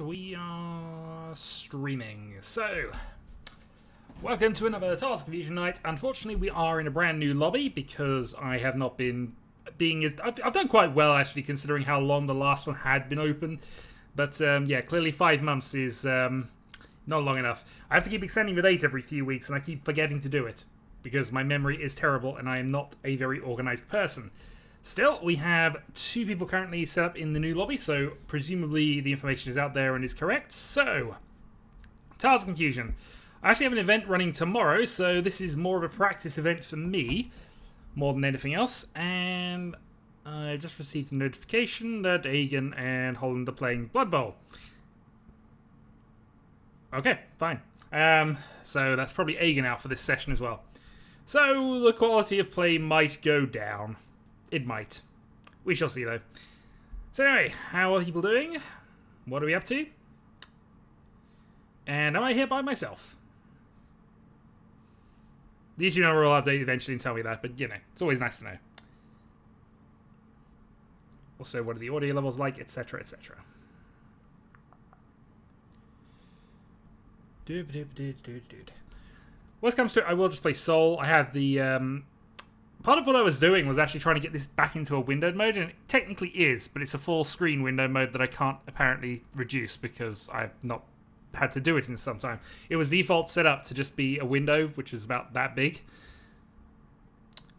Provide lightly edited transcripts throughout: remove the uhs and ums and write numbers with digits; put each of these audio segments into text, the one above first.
we are streaming. So, welcome to another Task Confusion night. Unfortunately, we are in a brand new lobby because I have not been being as... I've done quite well, actually, considering how long the last one had been open. But, yeah, clearly 5 months is not long enough. I have to keep extending the date every few weeks, and I keep forgetting to do it because my memory is terrible and I am not a very organized person. Still, we have 2 people currently set up in the new lobby, so presumably the information is out there and is correct. So, Task Confusion. I actually have an event running tomorrow, so this is more of a practice event for me, more than anything else. And I just received a notification that Aegon and Holland are playing Blood Bowl. Okay, fine. So that's probably Aegon out for this session as well. So the quality of play might go down. It might. We shall see, though. So anyway, how are people doing? What are we up to? And am I here by myself? The YouTube number will update eventually and tell me that, but, you know, it's always nice to know. Also, what are the audio levels like, etc., etc. Worst comes to it, I will just play Soul. I have the... Part of what I was doing was actually trying to get this back into a windowed mode, and it technically is, but it's a full screen window mode that I can't apparently reduce because I've not had to do it in some time. It was default set up to just be a window, which is about that big.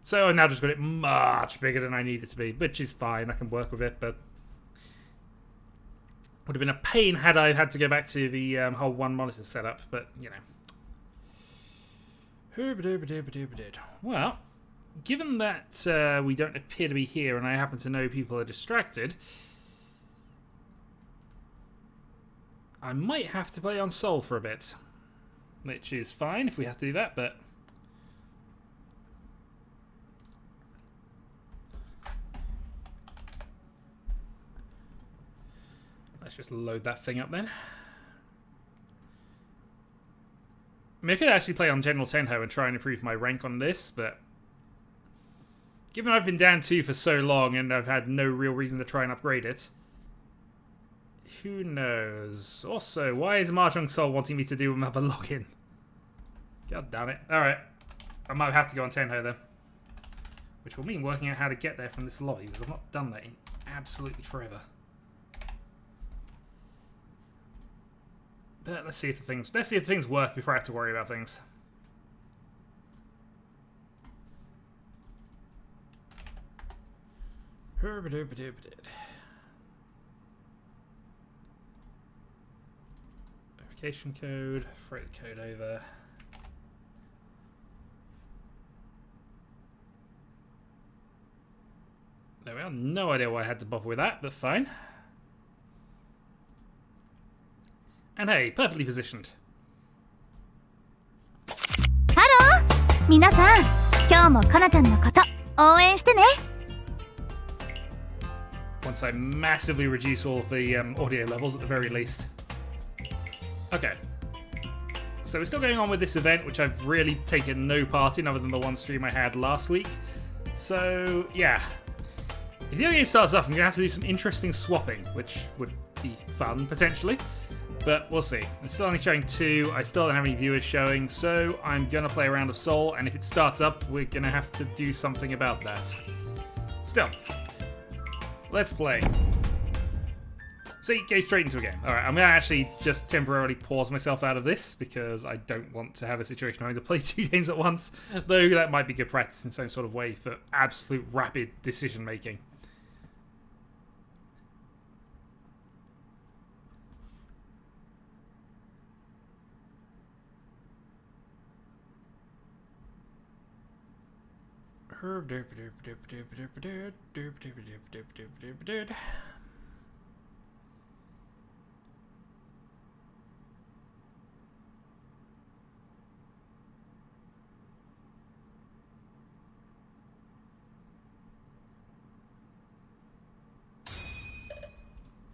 So I now just got it much bigger than I need it to be, which is fine. I can work with it, but would have been a pain had I had to go back to the whole one monitor setup, but, you know. Well, given that we don't appear to be here and I happen to know people are distracted, I might have to play on Soul for a bit. Which is fine if we have to do that, but... let's just load that thing up then. I mean, I could actually play on General Tenhou and try and improve my rank on this, but... given I've been down 2 for so long and I've had no real reason to try and upgrade it, who knows? Also, why is Mahjong Soul wanting me to do another login? God damn it. Alright. I might have to go on Tenhou then. Which will mean working out how to get there from this lobby, because I've not done that in absolutely forever. But let's see if the things work before I have to worry about things. Verification code, throw the code over. There we are. No idea why I had to bother with that, but fine. And hey, perfectly positioned. Hello! 皆さん、今日もかなちゃんのこと応援してね。Once I massively reduce all of the audio levels at the very least. Okay. So we're still going on with this event, which I've really taken no part in other than the one stream I had last week. So, yeah. If the game starts off, I'm going to have to do some interesting swapping, which would be fun, potentially. But we'll see. I'm still only showing 2. I still don't have any viewers showing, so I'm going to play a round of Soul, and if it starts up, we're going to have to do something about that. Still. Let's play. So you go straight into a game. Alright, I'm going to actually just temporarily pause myself out of this because I don't want to have a situation where I have to play 2 games at once. Though that might be good practice in some sort of way for absolute rapid decision making.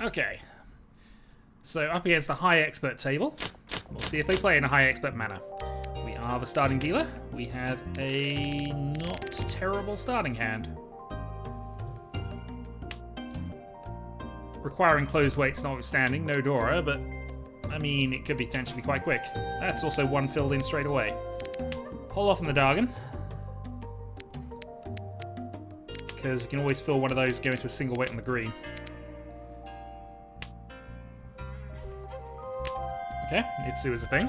Okay, so up against the high expert table, we'll see if they play in a high expert manner. We are the starting dealer. We have a not terrible starting hand. requiring closed weights notwithstanding, no Dora, but I mean, it could be potentially quite quick. That's also one filled in straight away. Hold off on the Dargan, because you can always fill one of those, go into a single weight on the green. Okay, Itsu is a thing.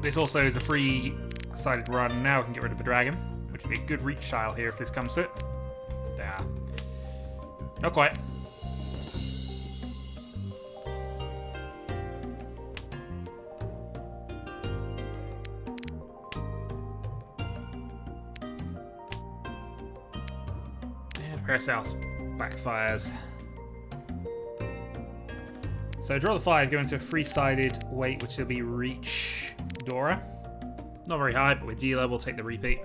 This also is a free-sided run. Now we can get rid of the dragon, which would be a good reach tile here if this comes to it. Yeah. Not quite. And Paracelsus backfires. So draw the 5, go into a free-sided weight, which will be Reach Dora. Not very high, but with dealer, we'll take the repeat.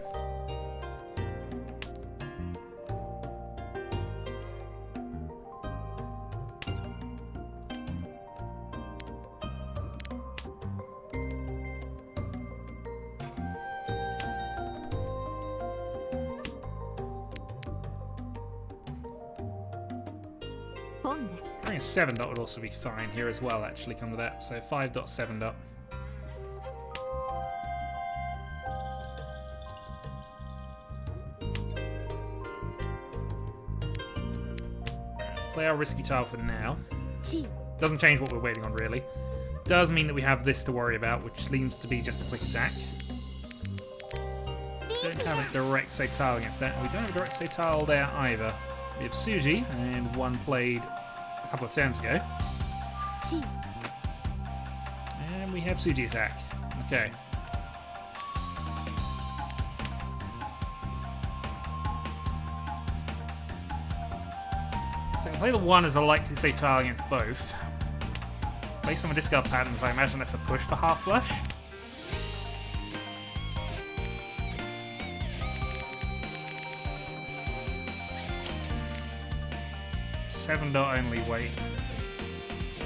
I think a 7 dot would also be fine here as well, actually, come to that. So 5 dot, 7 dot. Play our risky tile for now. Doesn't change what we're waiting on, really. Does mean that we have this to worry about, which seems to be just a quick attack. Don't have a direct safe tile against that. We don't have a direct safe tile there either. We have Suji, and one played a couple of turns ago. And we have Suji attack. Okay. So I can play the 1 as a likely safe tile against both. Based on the discard patterns, I imagine that's a push for half flush. $7 only weight.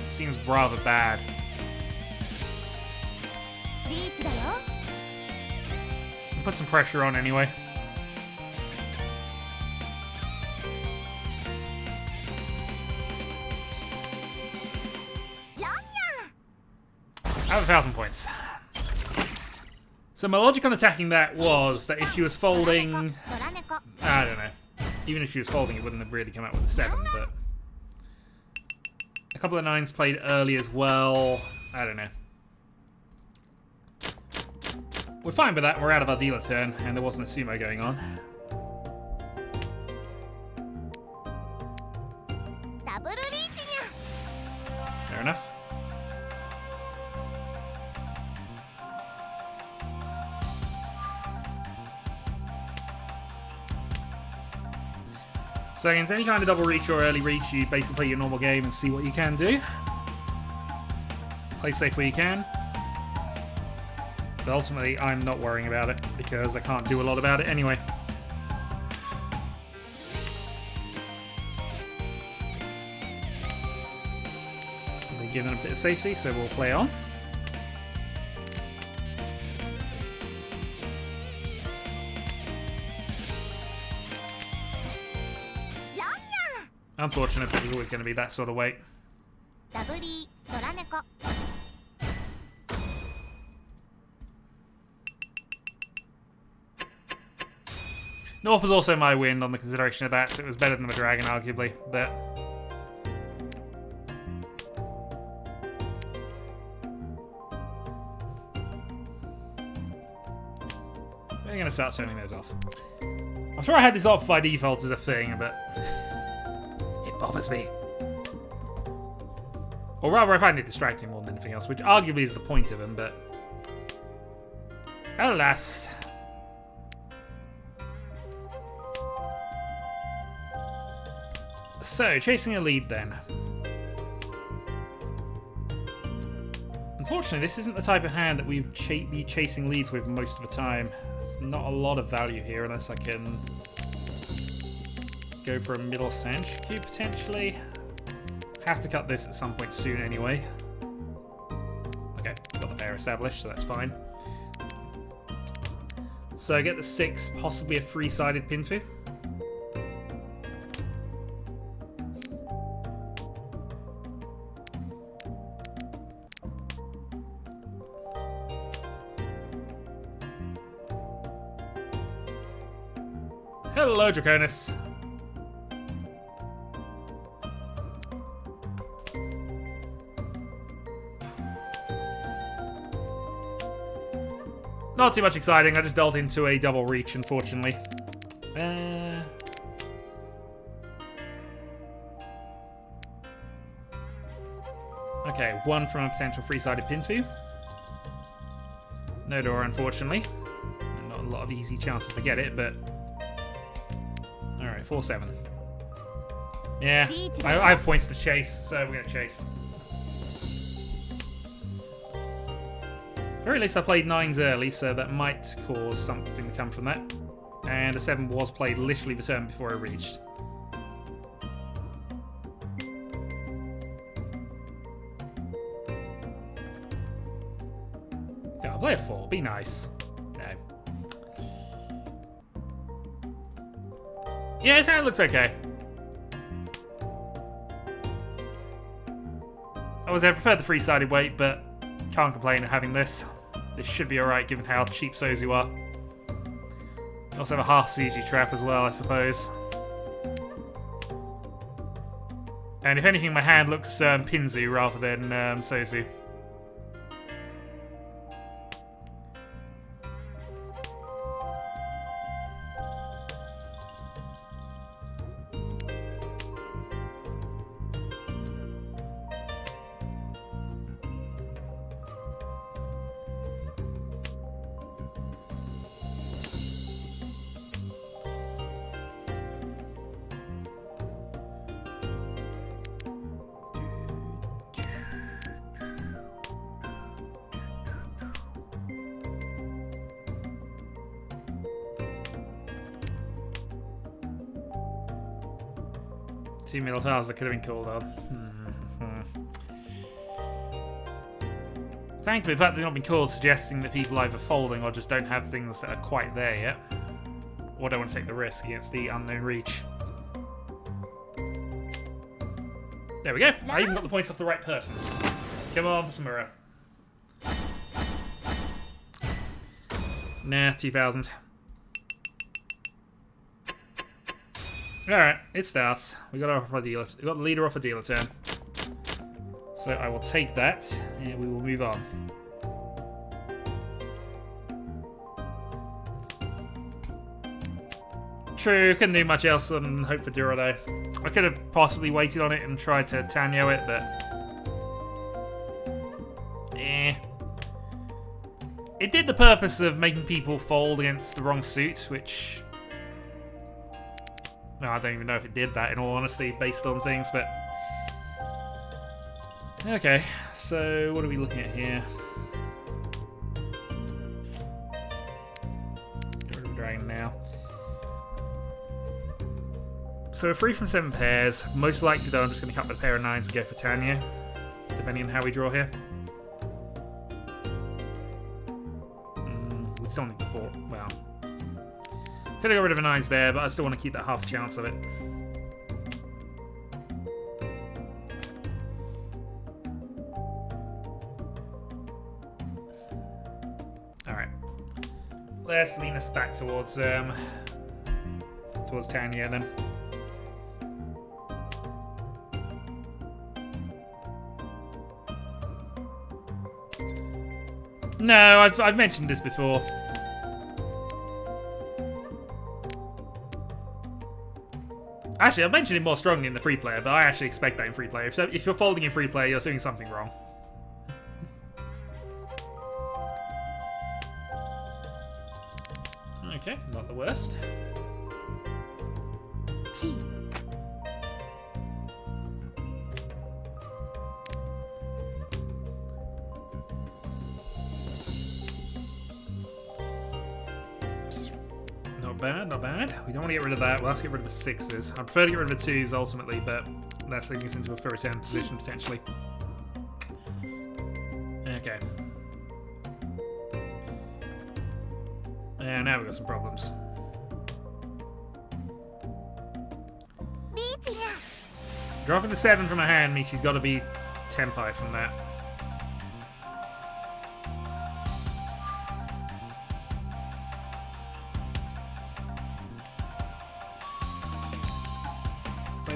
Seems rather bad. I'll put some pressure on anyway. I have 1,000 points. So my logic on attacking that was that if she was folding... I don't know. Even if she was folding, it wouldn't have really come out with a 7, but... A couple of 9s played early as well. I don't know. We're fine with that. We're out of our dealer turn, and there wasn't a sumo going on. Fair enough. So against any kind of double reach or early reach, you basically play your normal game and see what you can do. Play safe where you can. But ultimately, I'm not worrying about it because I can't do a lot about it anyway. We're given a bit of safety, so we'll play on. Unfortunate, but it was always going to be that sort of weight. North was also my win on the consideration of that, so it was better than the dragon, arguably, but... We're going to start turning those off. I'm sure I had this off by default as a thing, but... bothers me. Or rather, I find it distracting more than anything else, which arguably is the point of him, but... Alas. So, chasing a lead then. Unfortunately, this isn't the type of hand that we'd be chasing leads with most of the time. There's not a lot of value here unless I can... go for a middle Sanch cube potentially. Have to cut this at some point soon anyway. Okay, got the pair established, so that's fine. So I get the 6, possibly a 3-sided Pinfu. Hello, Draconis. Not too much exciting. I just dealt into a double reach, unfortunately. Okay, one from a potential three-sided Pinfu. No door, unfortunately. Not a lot of easy chances to get it, but... Alright, 4-7. Yeah, I have points to chase, so we're going to chase. At the very least, I played 9s early, so that might cause something to come from that. And a 7 was played literally the turn before I reached. Yeah, I'll play a 4. Be nice. No. Yeah, his hand looks okay. I prefer the three-sided weight, but can't complain at having this. This should be alright given how cheap Sozu are. Also have a half CG trap as well, I suppose. And if anything, my hand looks Pinzu rather than Sozu. Two middle tiles that could have been called on. Thankfully, the fact that they've not been called suggesting that people either folding or just don't have things that are quite there yet. Or don't want to take the risk against the unknown reach. There we go. I even got the points off the right person. Come on, Samura. Nah, 2000. Alright, it starts. We got the leader off a dealer turn. So I will take that and we will move on. True, couldn't do much else than hope for Dura though. I could have possibly waited on it and tried to Tenhou it, but... It did the purpose of making people fold against the wrong suit, which... No, I don't even know if it did that, in all honesty, based on things, but... Okay, so what are we looking at here? Get rid of the dragon now. So 3 from 7 pairs. Most likely, though, I'm just going to cut the pair of 9s and go for Tanya, depending on how we draw here. We still need the 4. Well... Could have got rid of a 9s there, but I still want to keep that half chance of it. Alright. Let's lean us back towards Tanya then. No, I've mentioned this before. Actually, I've mentioned it more strongly in the free player, but I actually expect that in free player. If you're folding in free player, you're doing something wrong. Okay, not the worst. Not bad, not bad. We don't want to get rid of that. We'll have to get rid of the 6s. I'd prefer to get rid of the 2s ultimately, but that's leading us into a full return position potentially. Okay. Yeah, now we've got some problems. Dropping the 7 from her hand means she's got to be Tenpai from that.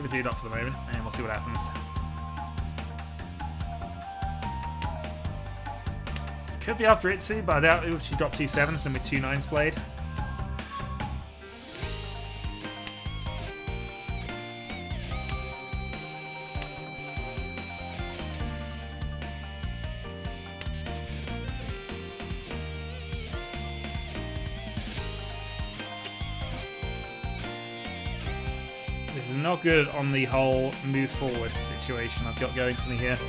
leave a dude up for the moment, and we'll see what happens. Could be after Riichi, but I doubt if she dropped 2 7s and with 2 9s played. This is not good on the whole move forward situation I've got going for me here.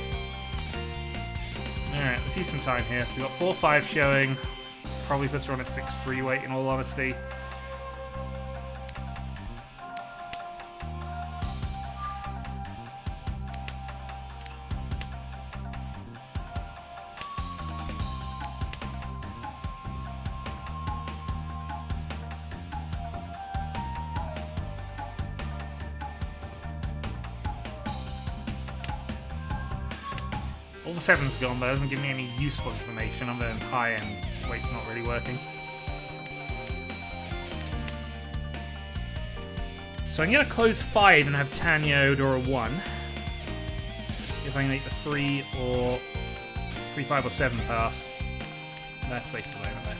Alright, let's use some time here. We've got 4-5 showing. Probably puts her on a 6 free weight in all honesty. All the 7's gone, but it doesn't give me any useful information. I'm going high end. Weight's not really working. So I can get a closed 5 and have Tenhou or a 1. If I can make the 3 or 3, 5 or 7 pass. That's safe for the moment though.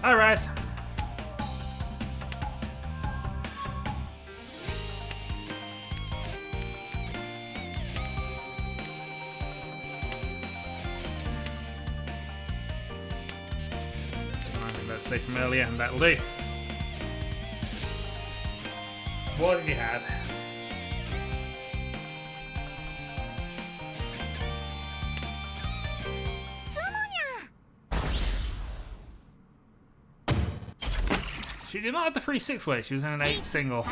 Alright. I think that's safe from earlier, and that'll do. What did you have? She did not have the free 6 way, she was in an 8 single.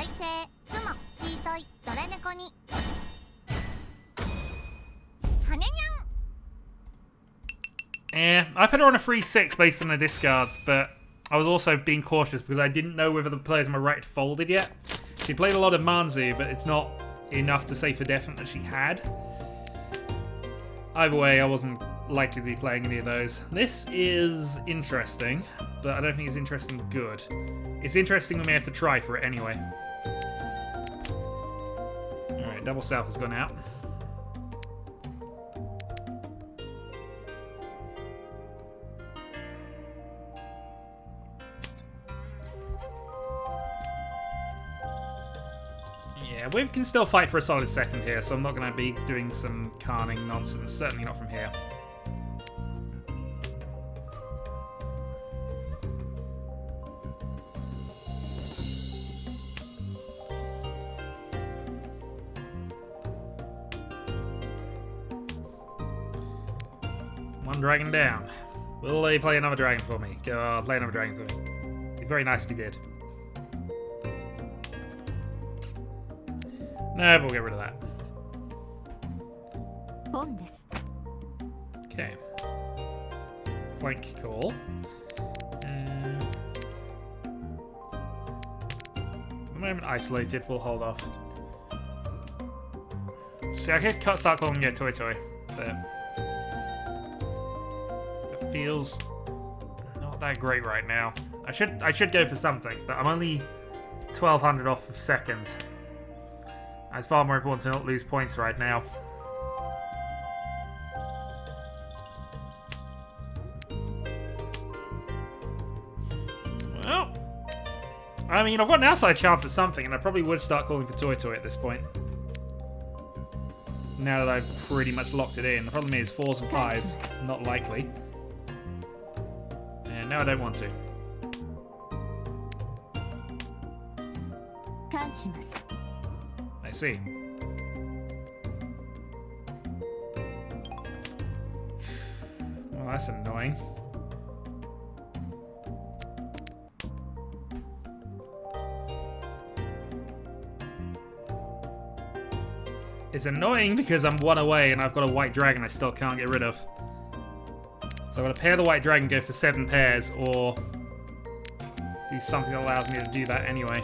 Yeah, I put her on a free 6 based on the discards, but I was also being cautious because I didn't know whether the players on my right folded yet. She played a lot of Manzu, but it's not enough to say for definite that she had. Either way, I wasn't likely to be playing any of those. This is interesting, but I don't think it's interesting good. It's interesting we may have to try for it anyway. Alright, double south has gone out. Yeah, we can still fight for a solid second here, so I'm not going to be doing some carning nonsense. Certainly not from here. One dragon down. Will they play another dragon for me? Go play another dragon for me. It'd be very nice if he did. No, we'll get rid of that. Okay. Flank call. At the moment isolated, we'll hold off. See, I could start calling it Toy Toy, but it feels not that great right now. I should go for something, but I'm only 1,200 off of second. It's far more important to not lose points right now. Well, I mean, I've got an outside chance at something, and I probably would start calling for Toy Toy at this point. Now that I've pretty much locked it in. The problem is 4s and 5s, not likely. And now I don't want to. I see. Well, that's annoying. It's annoying because I'm one away and I've got a white dragon I still can't get rid of. So I'm going to pair the white dragon, go for 7 pairs, or do something that allows me to do that anyway.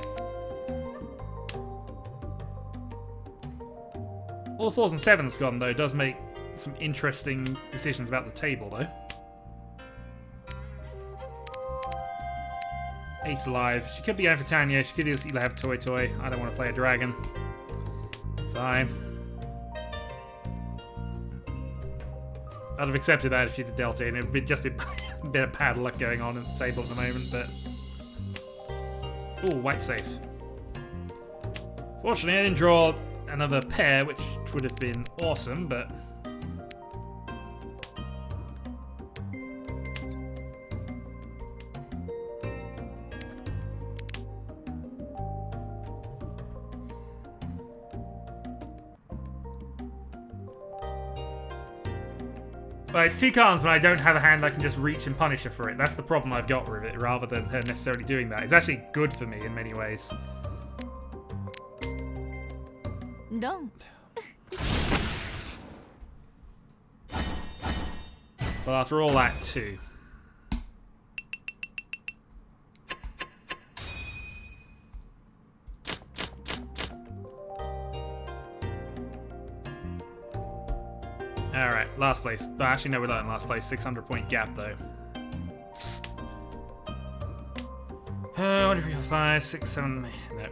All the 4s and 7s gone, though, does make some interesting decisions about the table, though. 8's alive. She could be going for Tanya. She could just either have Toy Toy. I don't want to play a dragon. Fine. I'd have accepted that if she did Delta, and it would just be a bit of bad luck going on in the table at the moment, but... Ooh, white safe. Fortunately, I didn't draw another pair, which would have been awesome, but... Well, it's 2 cards, but I don't have a hand I can just reach and punish her for it. That's the problem I've got with it, rather than her necessarily doing that. It's actually good for me in many ways. Don't. But after all that, too. Alright, last place. But actually, no, we're not in last place. 600-point gap, though. 1, 2, 3, 4, 5, 6, 7... No.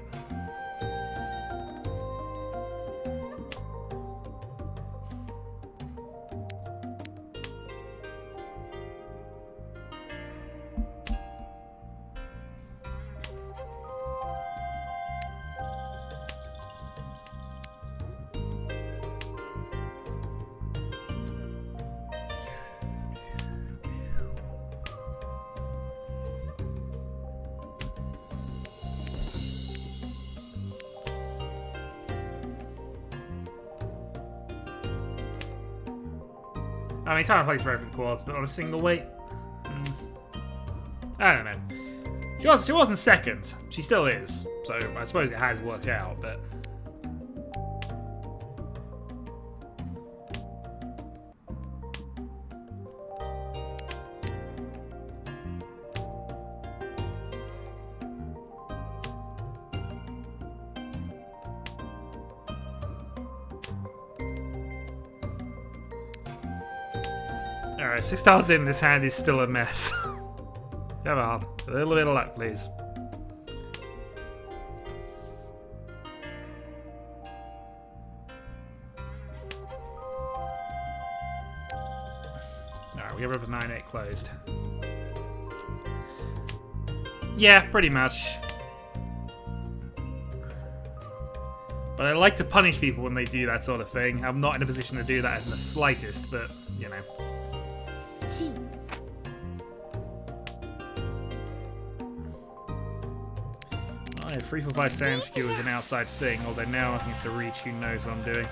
I mean, Tara plays broken quads, but on a single weight, I don't know. She wasn't second. She still is. So I suppose it has worked out, but. Alright, 6 tiles in, this hand is still a mess. Come on, a little bit of luck, please. Alright, we get rid of a 9-8 closed. Yeah, pretty much. But I like to punish people when they do that sort of thing. I'm not in a position to do that in the slightest, but, you know. Oh, 3, 4, 5 Sand Skew is an outside thing, although now I think it's a Riichi who knows what I'm doing.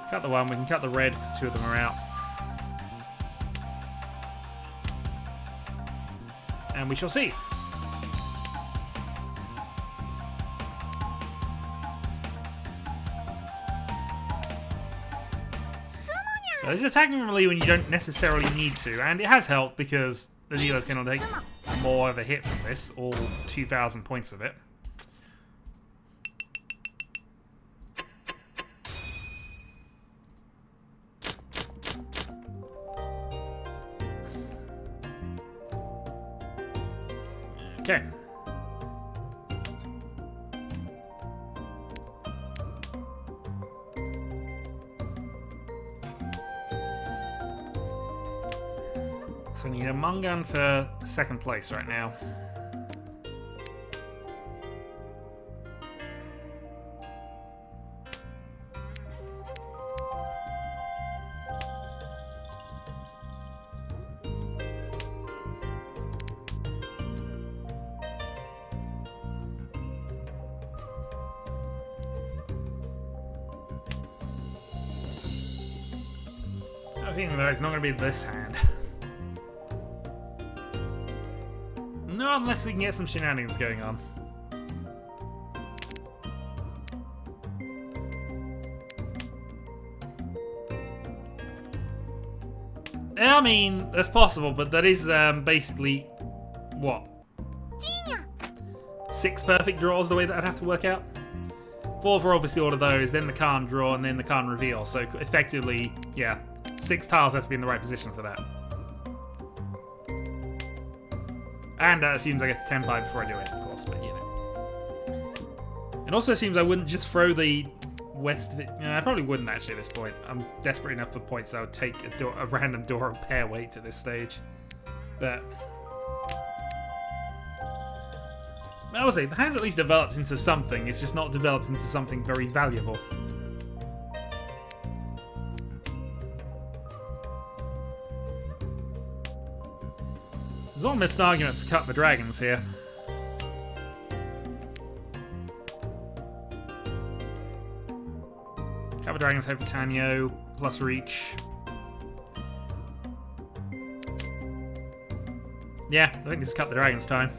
Cut the one, we can cut the red because 2 of them are out. And we shall see. This is attacking melee when you don't necessarily need to, and it has helped because the dealer's going to take more of a hit from this, all 2,000 points of it. Okay. So we need a Mungan for 2nd place right now. I think though it's not going to be this hand. No, unless we can get some shenanigans going on. Yeah, I mean, that's possible, but that is basically what? 6 perfect draws the way that I'd have to work out. 4 for obviously all of those, then the Khan draw, and then the Khan reveal. So effectively, yeah, 6 tiles have to be in the right position for that. And that assumes I get to 10 pie before I do it, of course, but you know. It also assumes I wouldn't just throw the west of it. Yeah, I probably wouldn't actually at this point. I'm desperate enough for points that I would take a random door of pair weights at this stage. But I would say the hands at least develops into something. It's just not developed into something very valuable. There's almost an argument for cut the dragons here. Cut the dragons, hope for Tenhou, plus Riichi. Yeah, I think this is cut the dragons time.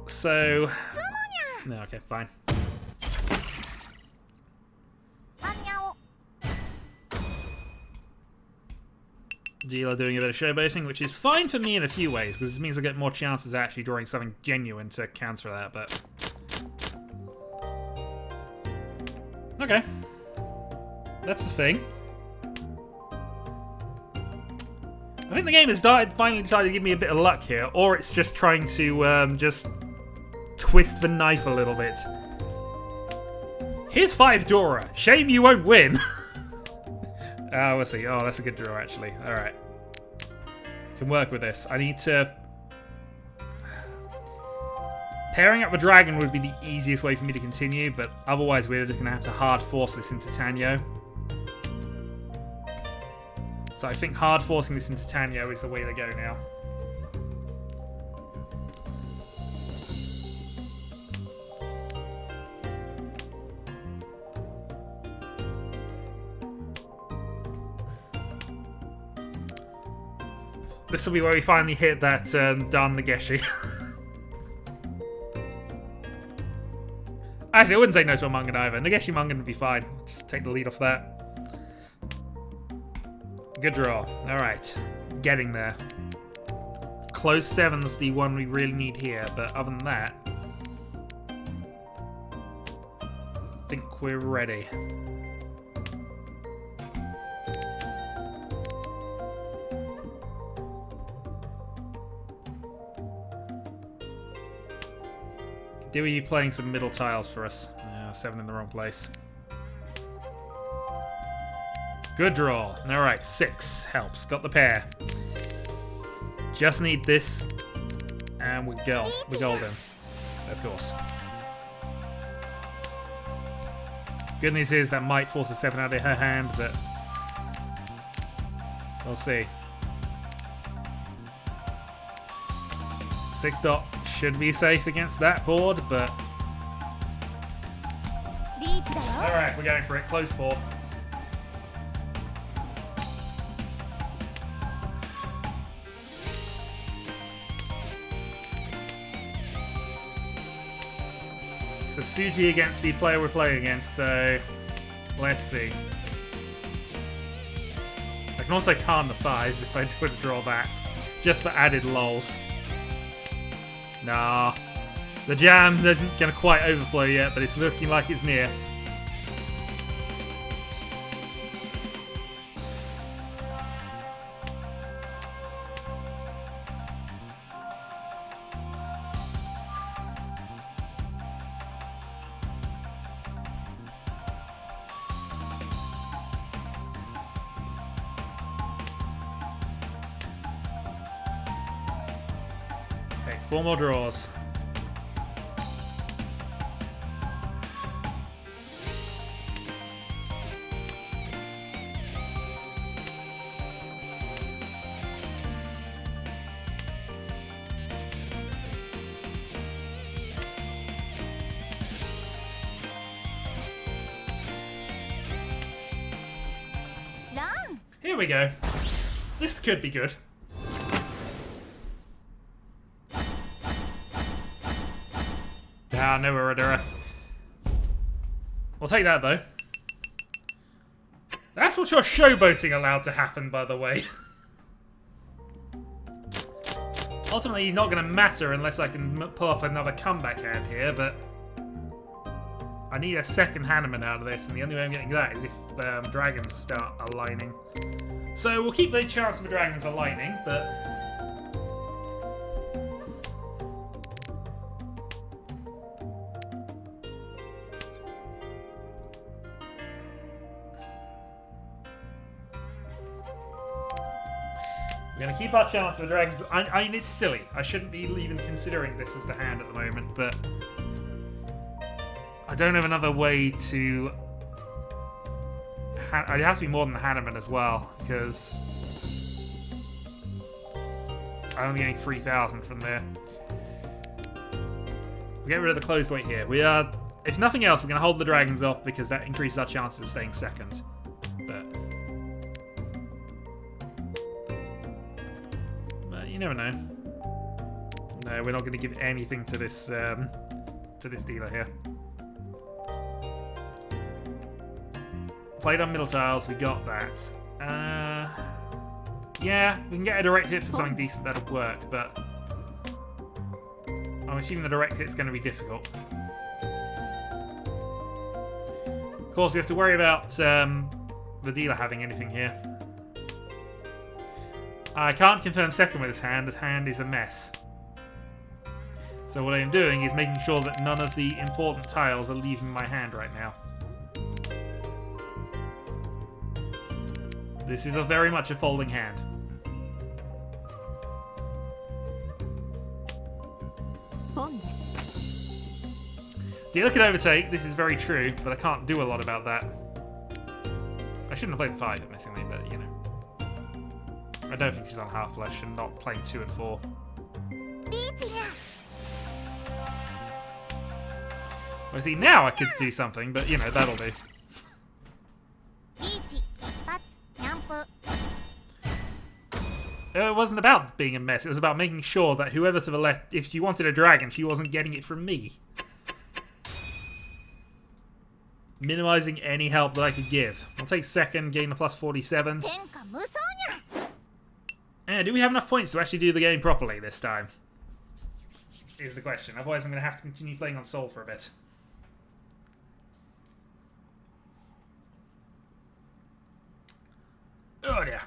So, no, okay, fine. Gila doing a bit of showboating, which is fine for me in a few ways, because it means I get more chances of actually drawing something genuine to counter that, but... Okay. That's the thing. I think the game has finally decided to give me a bit of luck here, or it's just trying to just twist the knife a little bit. Here's 5 Dora. Shame you won't win. We'll see. Oh, that's a good draw, actually. Alright. Can work with this. I need to... Pairing up the dragon would be the easiest way for me to continue, but otherwise we're just going to have to hard force this into Tenhou. So I think hard forcing this into Tenhou is the way to go now. This will be where we finally hit that Dan Nageshi. Actually, I wouldn't say no to a Mungan either. Nageshi Mungan would be fine. Just take the lead off that. Good draw. Alright. Getting there. Close 7's the one we really need here, but other than that, I think we're ready. Do you playing some middle tiles for us? 7 in the wrong place. Good draw. Alright, 6 helps. Got the pair. Just need this. And we're golden. Of course. Good news is that might force a 7 out of her hand, but we'll see. 6 dot should be safe against that board, but... Alright, we're going for it. Close 4. So Suji against the player we're playing against, so let's see. I can also calm the 5s if I were to draw that, just for added lols. Nah, the jam isn't going to quite overflow yet, but it's looking like it's near. Okay, 4 more draws. Here we go. This could be good. Ah, no Uradura. We'll take that though. That's what you're showboating allowed to happen, by the way. Ultimately, not going to matter unless I can pull off another comeback hand here, but I need a second Hanneman out of this, and the only way I'm getting that is if dragons start aligning. So we'll keep the chance of the dragons aligning, but... we're going to keep our chance of the dragons. I mean, it's silly. I shouldn't be even considering this as the hand at the moment, but... I don't have another way to... It has to be more than the Hanneman as well, because... I'm only getting 3,000 from there. We'll get rid of the closed weight here. We are... If nothing else, we're going to hold the dragons off, because that increases our chances of staying second. But you never know. No, we're not going to give anything to this dealer here. Played on middle tiles, we got that. Yeah, we can get a direct hit for something decent, that'll work, but I'm assuming the direct hit's going to be difficult. Of course, we have to worry about the dealer having anything here. I can't confirm second with this hand. This hand is a mess. So what I am doing is making sure that none of the important tiles are leaving my hand right now. This is very much a folding hand. Dealer can overtake, this is very true, but I can't do a lot about that. I shouldn't have played the 5 admittedly, but you know. I don't think she's on half flesh and not playing 2 and 4. Well, see, now I could do something, but you know, that'll do. It wasn't about being a mess, it was about making sure that whoever to the left, if she wanted a dragon, she wasn't getting it from me. Minimizing any help that I could give. I'll take second, gain a plus 47. And do we have enough points to actually do the game properly this time? Is the question. Otherwise I'm going to have to continue playing on Soul for a bit. Oh dear.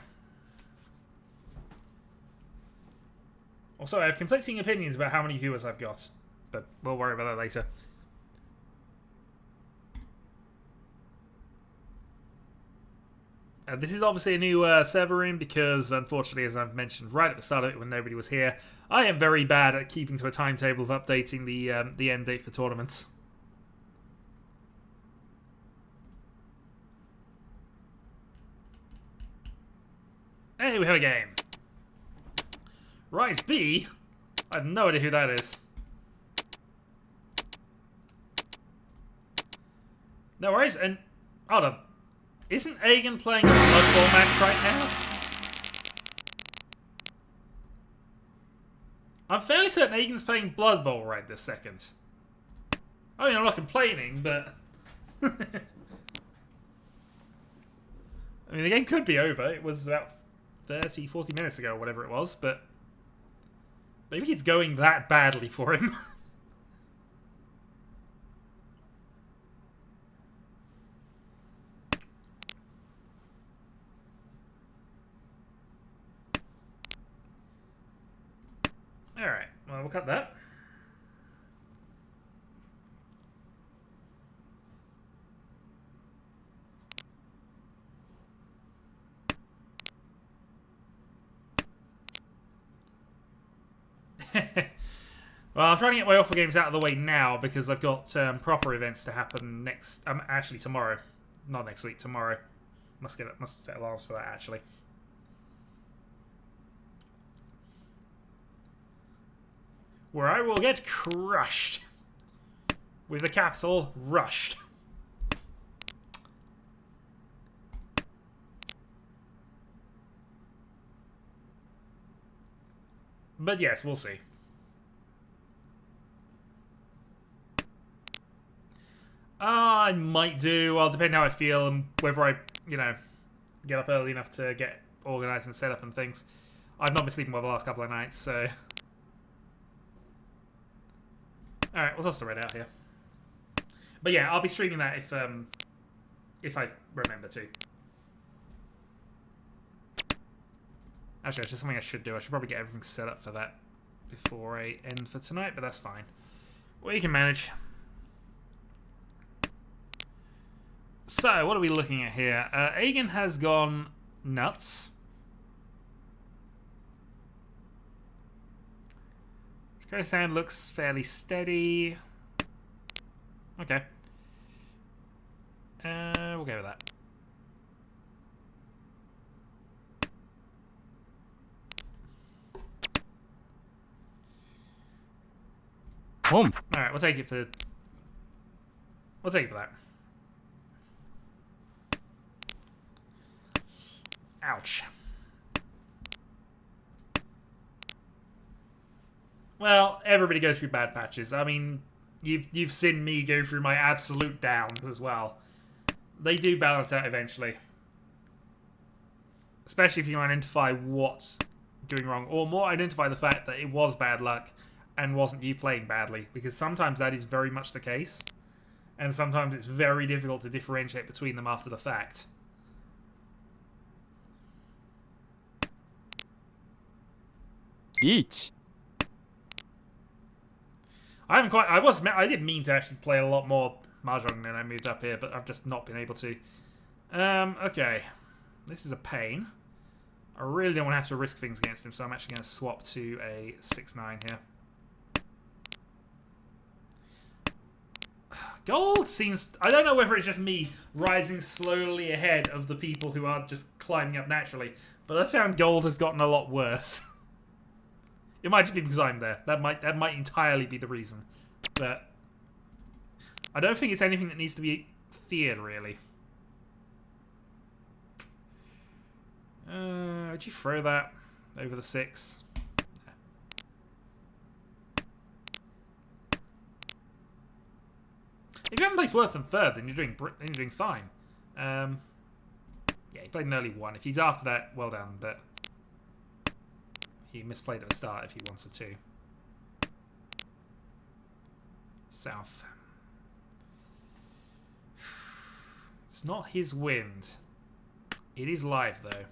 Also, I have conflicting opinions about how many viewers I've got, but we'll worry about that later. This is obviously a new server room because, unfortunately, as I've mentioned right at the start of it when nobody was here, I am very bad at keeping to a timetable of updating the end date for tournaments. Hey, we have a game. Rise B? I have no idea who that is. No worries, and hold on. Isn't Aegon playing a Blood Bowl match right now? I'm fairly certain Aegon's playing Blood Bowl right this second. I mean, I'm not complaining, but... I mean, the game could be over. It was about 30, 40 minutes ago, or whatever it was, but... maybe it's going that badly for him. Alright, well, we'll cut that. Well, I'm trying to get my offer games out of the way now because I've got proper events to happen next... actually tomorrow. Not next week, tomorrow. Must set alarms for that, actually. Where I will get crushed. With the capital, rushed. But yes, we'll see. I might do. Well, depending how I feel and whether I, you know, get up early enough to get organised and set up and things. I've not been sleeping well the last couple of nights, so... Alright, we'll toss the red out here. But yeah, I'll be streaming that if I remember to. Actually, it's just something I should do. I should probably get everything set up for that before I end for tonight, but that's fine. We can manage. So, what are we looking at here? Aegon has gone nuts. Sound looks fairly steady. Okay. We'll go with that. Home. Alright, we'll take it for... We'll take it for that. Ouch. Well, everybody goes through bad patches. I mean, you've seen me go through my absolute downs as well. They do balance out eventually. Especially if you identify what's doing wrong. Or more identify the fact that it was bad luck and wasn't you playing badly. Because sometimes that is very much the case. And sometimes it's very difficult to differentiate between them after the fact. Each. I did mean to actually play a lot more Mahjong when I moved up here, but I've just not been able to. Okay. This is a pain. I really don't want to have to risk things against him, so I'm actually going to swap to a 6-9 here. Gold seems... I don't know whether it's just me rising slowly ahead of the people who are just climbing up naturally, but I found gold has gotten a lot worse. It might just be because I'm there. That might entirely be the reason. But I don't think it's anything that needs to be feared, really. Would you throw that over the 6? If you haven't placed worse than third, then you're doing fine. Yeah, he played an early 1. If he's after that, well done. But he misplayed at the start if he wanted to. South. It's not his wind. It is live, though.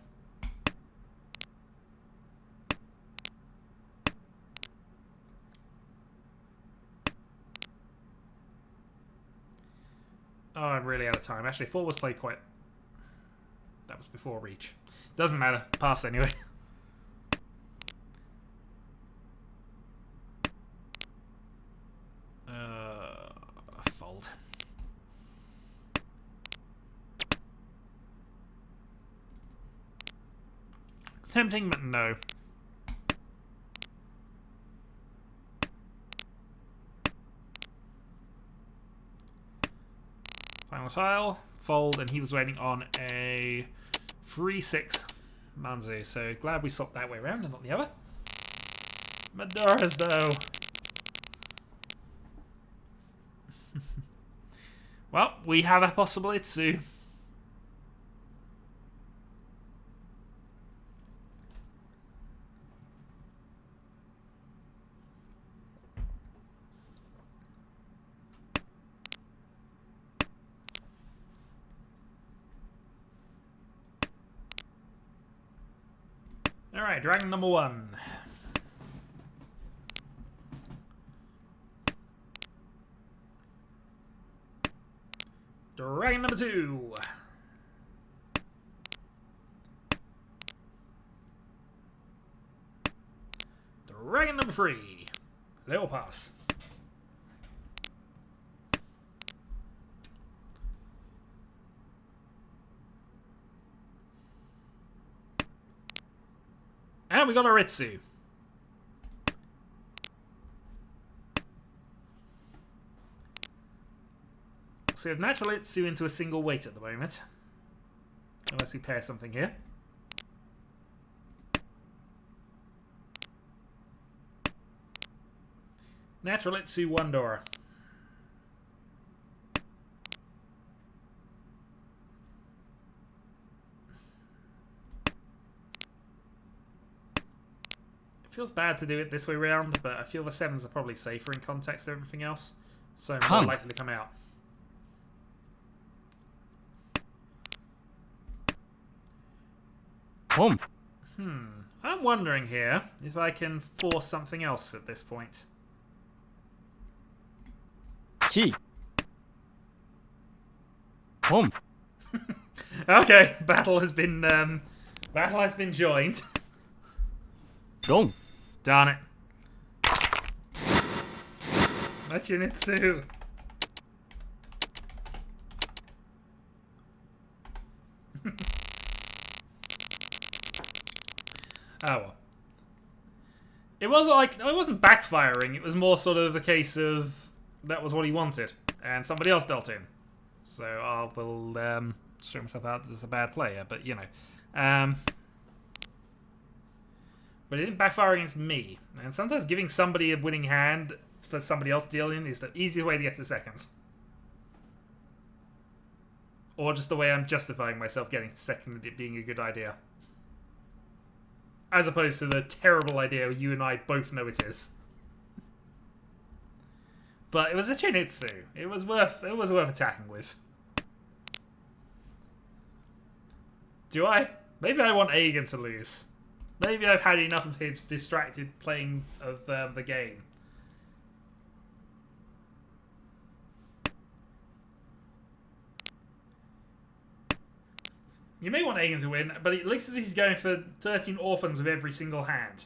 Oh, I'm really out of time. Actually, 4 was played quite... That was before Reach. Doesn't matter. Pass anyway. Fold. Tempting, but no. Final tile, fold, and he was waiting on a 3-6 Manzu. So glad we swapped that way around and not the other. Madoras, though. Well, we have a possibility too. Alright, dragon number 1. Dragon number 2. Dragon number 3. Little pass. And we got a Ritsu. So we have natural Itsu into a single weight at the moment. Unless we pair something here. Natural Itsu, 1 Dora. feels bad to do it this way round, but I feel the 7s are probably safer in context of everything else. So more Come. likely to come out. Home. I'm wondering here if I can force something else at this point. Chi. Home. Okay, battle has been joined. Dong. Darn it. Machinitsu. Oh well. It wasn't backfiring, it was more sort of a case of that was what he wanted, and somebody else dealt in. So I will show myself out as a bad player, but you know. But it didn't backfire against me. And sometimes giving somebody a winning hand for somebody else to deal in is the easiest way to get to seconds. Or just the way I'm justifying myself getting to second it being a good idea. As opposed to the terrible idea you and I both know it is. But it was a Chinitsu. It was worth attacking with. Do I? Maybe I want Aegon to lose. Maybe I've had enough of his distracted playing of the game. You may want Aegon to win, but it looks as if he's going for 13 orphans with every single hand.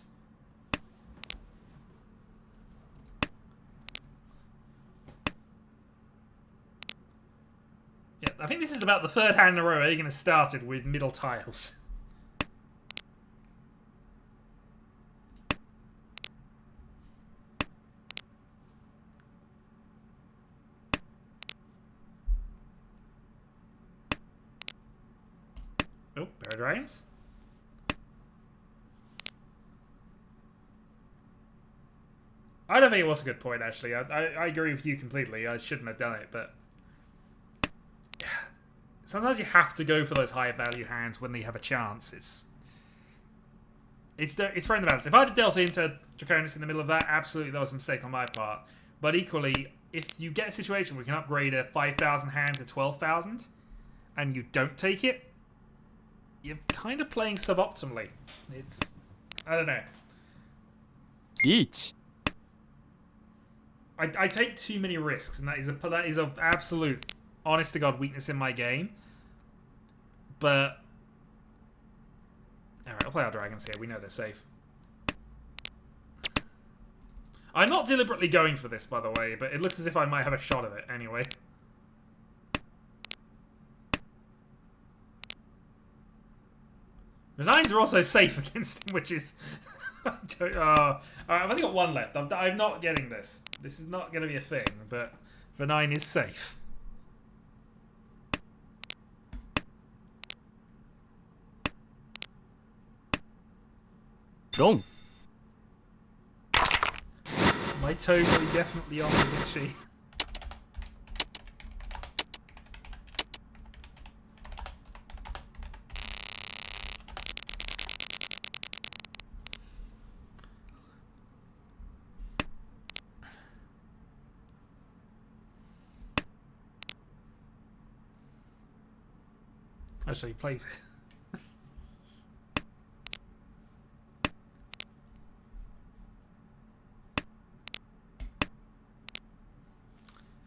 Yeah, I think this is about the third hand in a row Aegon has started with middle tiles. Oh, Bear Dragons. I don't think it was a good point, actually. I agree with you completely. I shouldn't have done it, but sometimes you have to go for those higher value hands when they have a chance. It's throwing the balance. If I'd have dealt into Draconis in the middle of that, absolutely that was a mistake on my part. But equally, if you get a situation where you can upgrade a 5,000 hand to 12,000 and you don't take it, you're kind of playing suboptimally. I don't know. Each. I take too many risks, and that is a absolute, honest to God, weakness in my game. But all right, I'll play our dragons here. We know they're safe. I'm not deliberately going for this, by the way, but it looks as if I might have a shot at it anyway. The 9s are also safe against him, which is... Alright, I've only got one left. I'm not getting this. This is not going to be a thing, but the 9 is safe. Dong. My totally definitely on, isn't she? Actually, play.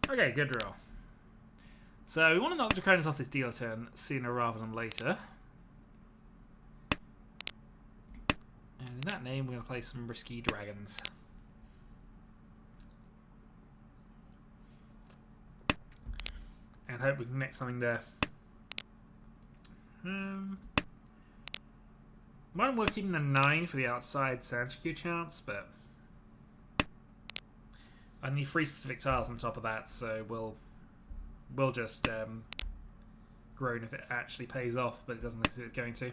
Okay, good draw. So we want to knock Draconis off this dealer turn sooner rather than later. And in that name, we're going to play some risky dragons. And hope we can net something there. Might work keeping the 9 for the outside Sanchikyu chance, but I need 3 specific tiles on top of that, so we'll just groan if it actually pays off, but it doesn't look as if it's going to.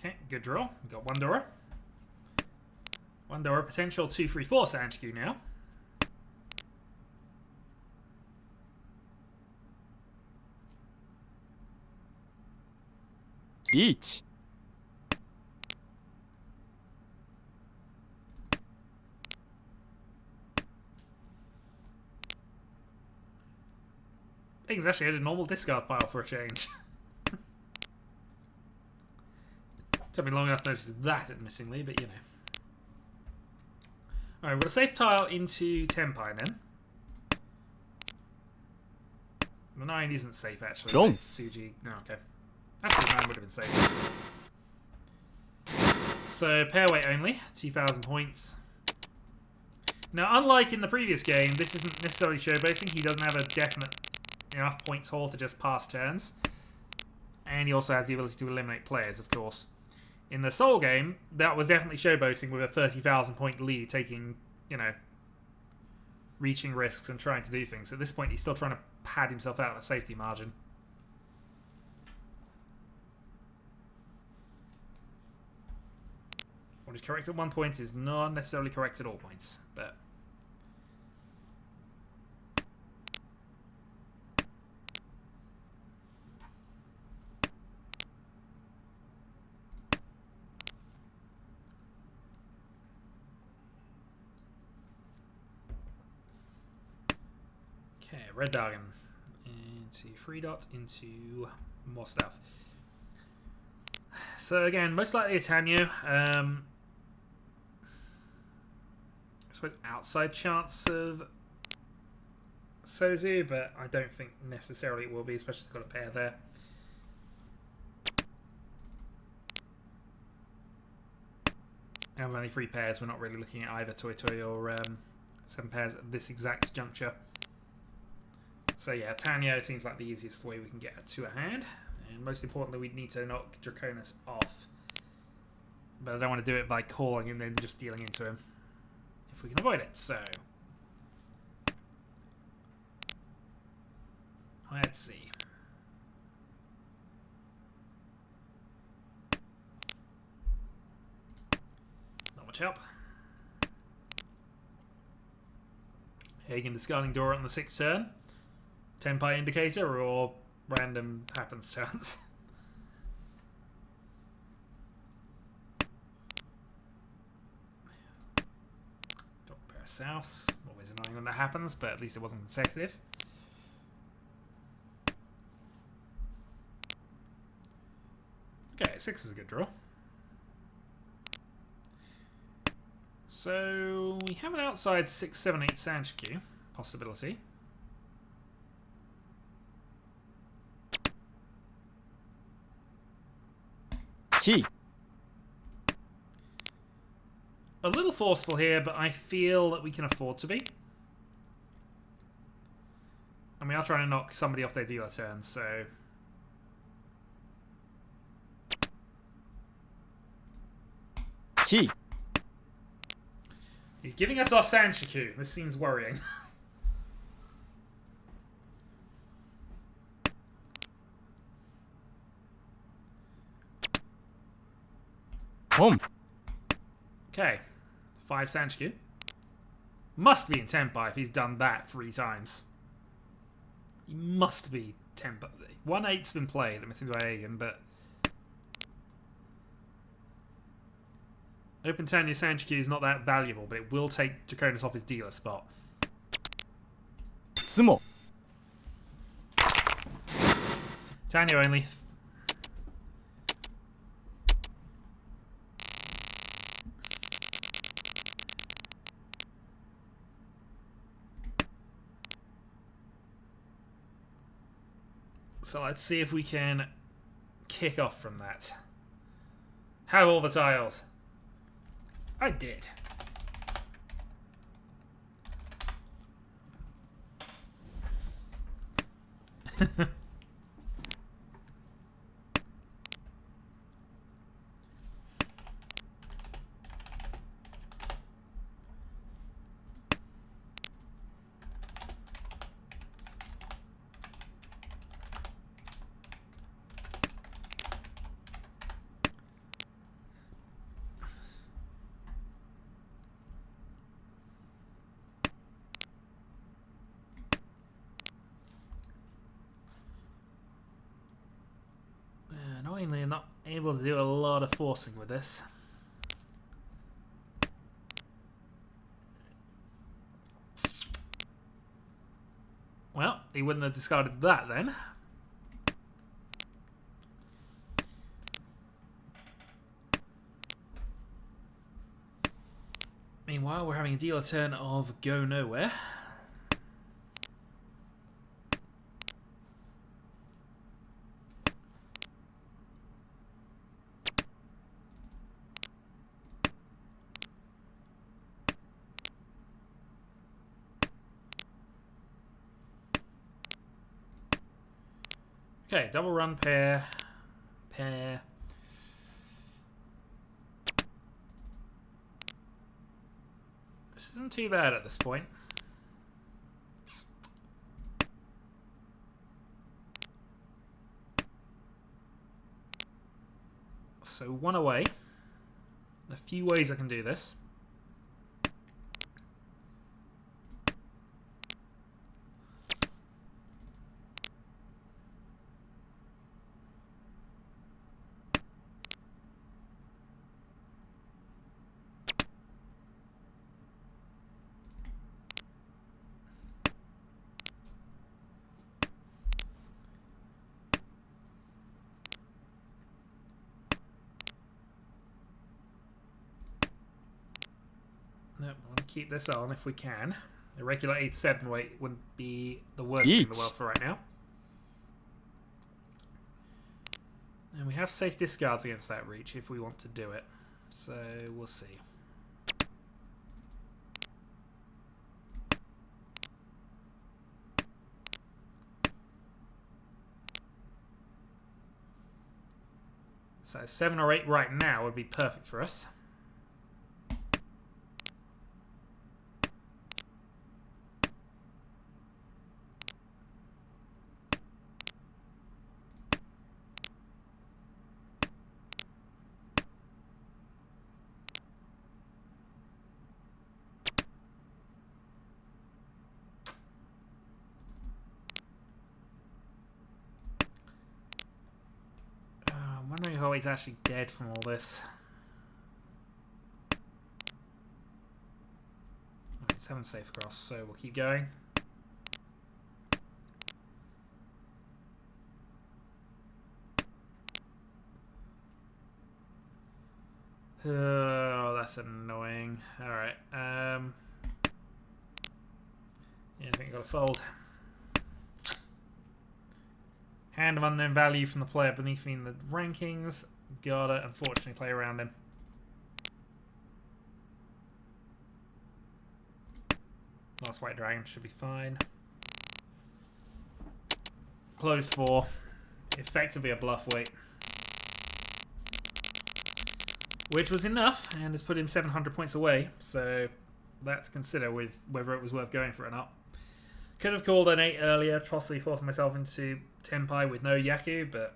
Okay, good draw. We've got one door. Under a potential 2-3-4 Sanchiku now. Riichi. I think it's actually had a normal discard pile for a change. Took me long enough to notice that admissingly, but you know. Alright, we'll save tile into Tenpai then. The 9 isn't safe actually. Don't. It's Suji. No, okay. Actually, the 9 would have been safe. So, pair weight only, 2,000 points. Now, unlike in the previous game, this isn't necessarily showboating. He doesn't have a definite enough points haul to just pass turns. And he also has the ability to eliminate players, of course. In the Soul game, that was definitely showboating with a 30,000 point lead, taking, you know, reaching risks and trying to do things. At this point, he's still trying to pad himself out of a safety margin. What is correct at one point is not necessarily correct at all points, but... Okay, Red Dragon. Into 3 dot, into more stuff. So again, most likely a Tenhou. I suppose outside chance of Sozu, but I don't think necessarily it will be, especially if they've got a pair there. And with only 3 pairs, we're not really looking at either Toy Toy or 7 pairs at this exact juncture. So yeah, Tenhou seems like the easiest way we can get to a hand. And most importantly, we need to knock Draconis off. But I don't want to do it by calling and then just dealing into him. If we can avoid it, so... Let's see. Not much help. Hagen discarding Dora on the 6th turn. Tenpai indicator or random happens chance. Double pair of Souths. Always annoying when that happens, but at least it wasn't consecutive. Okay, 6 is a good draw. So we have an outside 6, 7, 8 Sanchiku possibility. Chi. A little forceful here, but I feel that we can afford to be. And we are trying to knock somebody off their dealer turn, so... Chi. He's giving us our Sanchiku. This seems worrying. Home. Okay. 5 Sanchiku. Must be in Tenpai if he's done that 3 times. He must be Tenpai. 1-8's been played. I'm missing by Hagen, but... Open Tenhou Sanchiku is not that valuable, but it will take Draconis off his dealer spot. Sumo. Tenhou only. So let's see if we can kick off from that. Have all the tiles. I did. annoyingly not able to do a lot of forcing with this. Well, he wouldn't have discarded that then. Meanwhile, we're having a dealer turn of go nowhere. Okay, double run, pair, pair. This isn't too bad at this point. So one away. A few ways I can do this. Nope, I want to keep this on if we can. A regular 8-7 weight wouldn't be the worst thing in the world for right now. And we have safe discards against that reach if we want to do it. So we'll see. So 7 or 8 right now would be perfect for us. I'm wondering how he's actually dead from all this. Right, 7 safe across, so we'll keep going. Oh, that's annoying. Alright, yeah, I think I gotta fold. Hand of unknown value from the player beneath me in the rankings. Gotta, unfortunately, play around him. Last white dragon should be fine. Closed 4. Effectively a bluff weight. Which was enough, and has put him 700 points away. So that to consider with whether it was worth going for it or not. Could have called an 8 earlier, possibly forced myself into Tenpai with no Yaku, but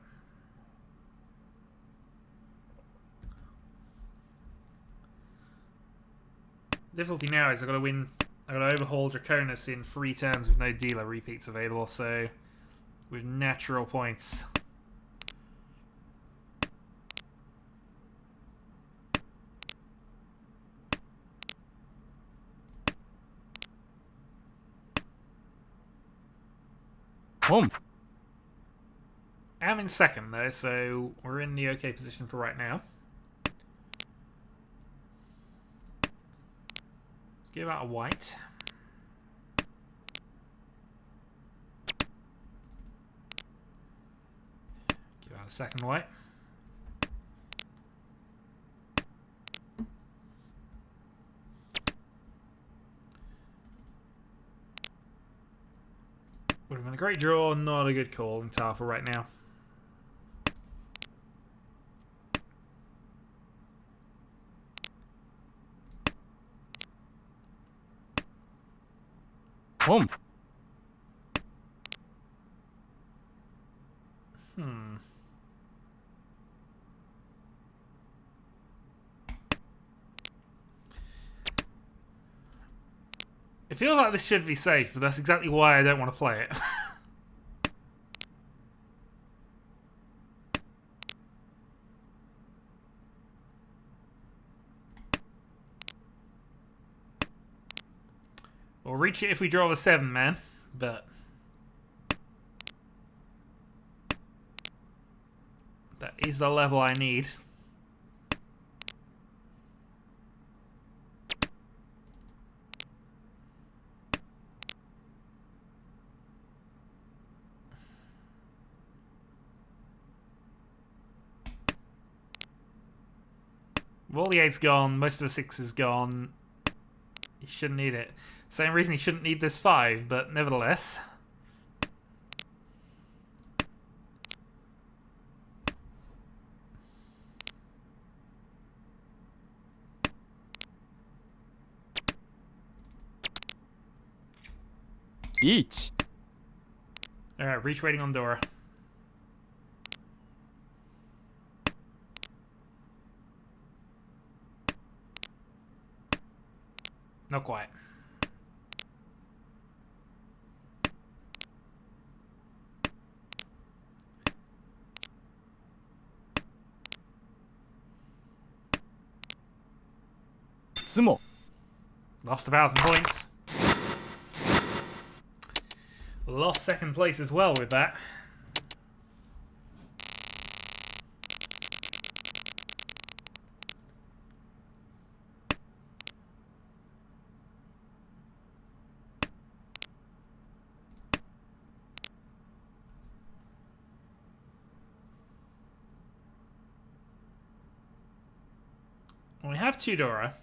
difficulty now is I've got to win. I've got to overhaul Draconis in 3 turns with no dealer repeats available, so with natural points. Home. I'm in second though, so we're in the okay position for right now. Give out a white. Give out a second white. Would have been a great draw, not a good call in Tarfa right now. Home. It feels like this should be safe, but that's exactly why I don't want to play it. reach it if we draw a 7 man, but that is the level I need. All the 8's gone, most of the 6 is gone. He shouldn't need it. Same reason he shouldn't need this 5, but nevertheless. Riichi. Alright, Reach waiting on Dora. Not quite. Sumo. Lost 1,000 points. Lost second place as well with that. We have 2 Dora.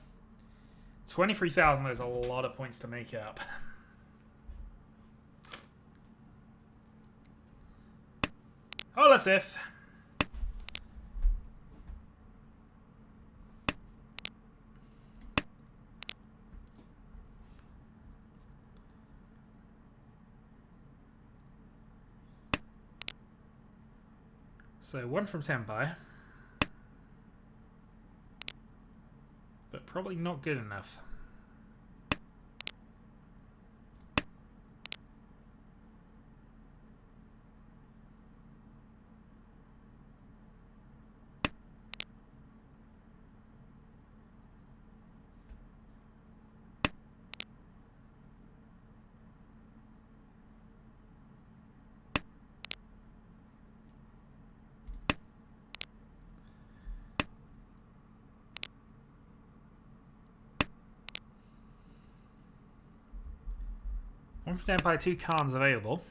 23,000 is a lot of points to make up. Holasif. So 1 from Senpai. But probably not good enough. One from Senpai, 2 Khans available.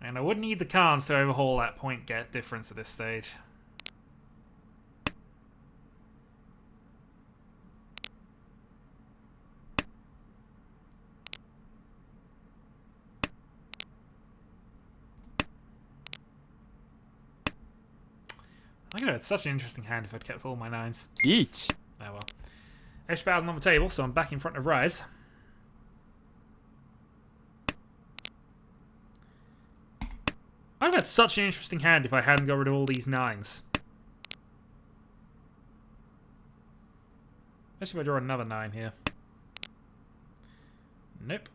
And I would need the Khans to overhaul that point get difference at this stage. I could have had such an interesting hand if I'd kept all my 9s. Riichi. Oh well. Extra 1,000 on the table, so I'm back in front of Rise. I'd have had such an interesting hand if I hadn't got rid of all these 9s. Especially if I draw another 9 here. Nope.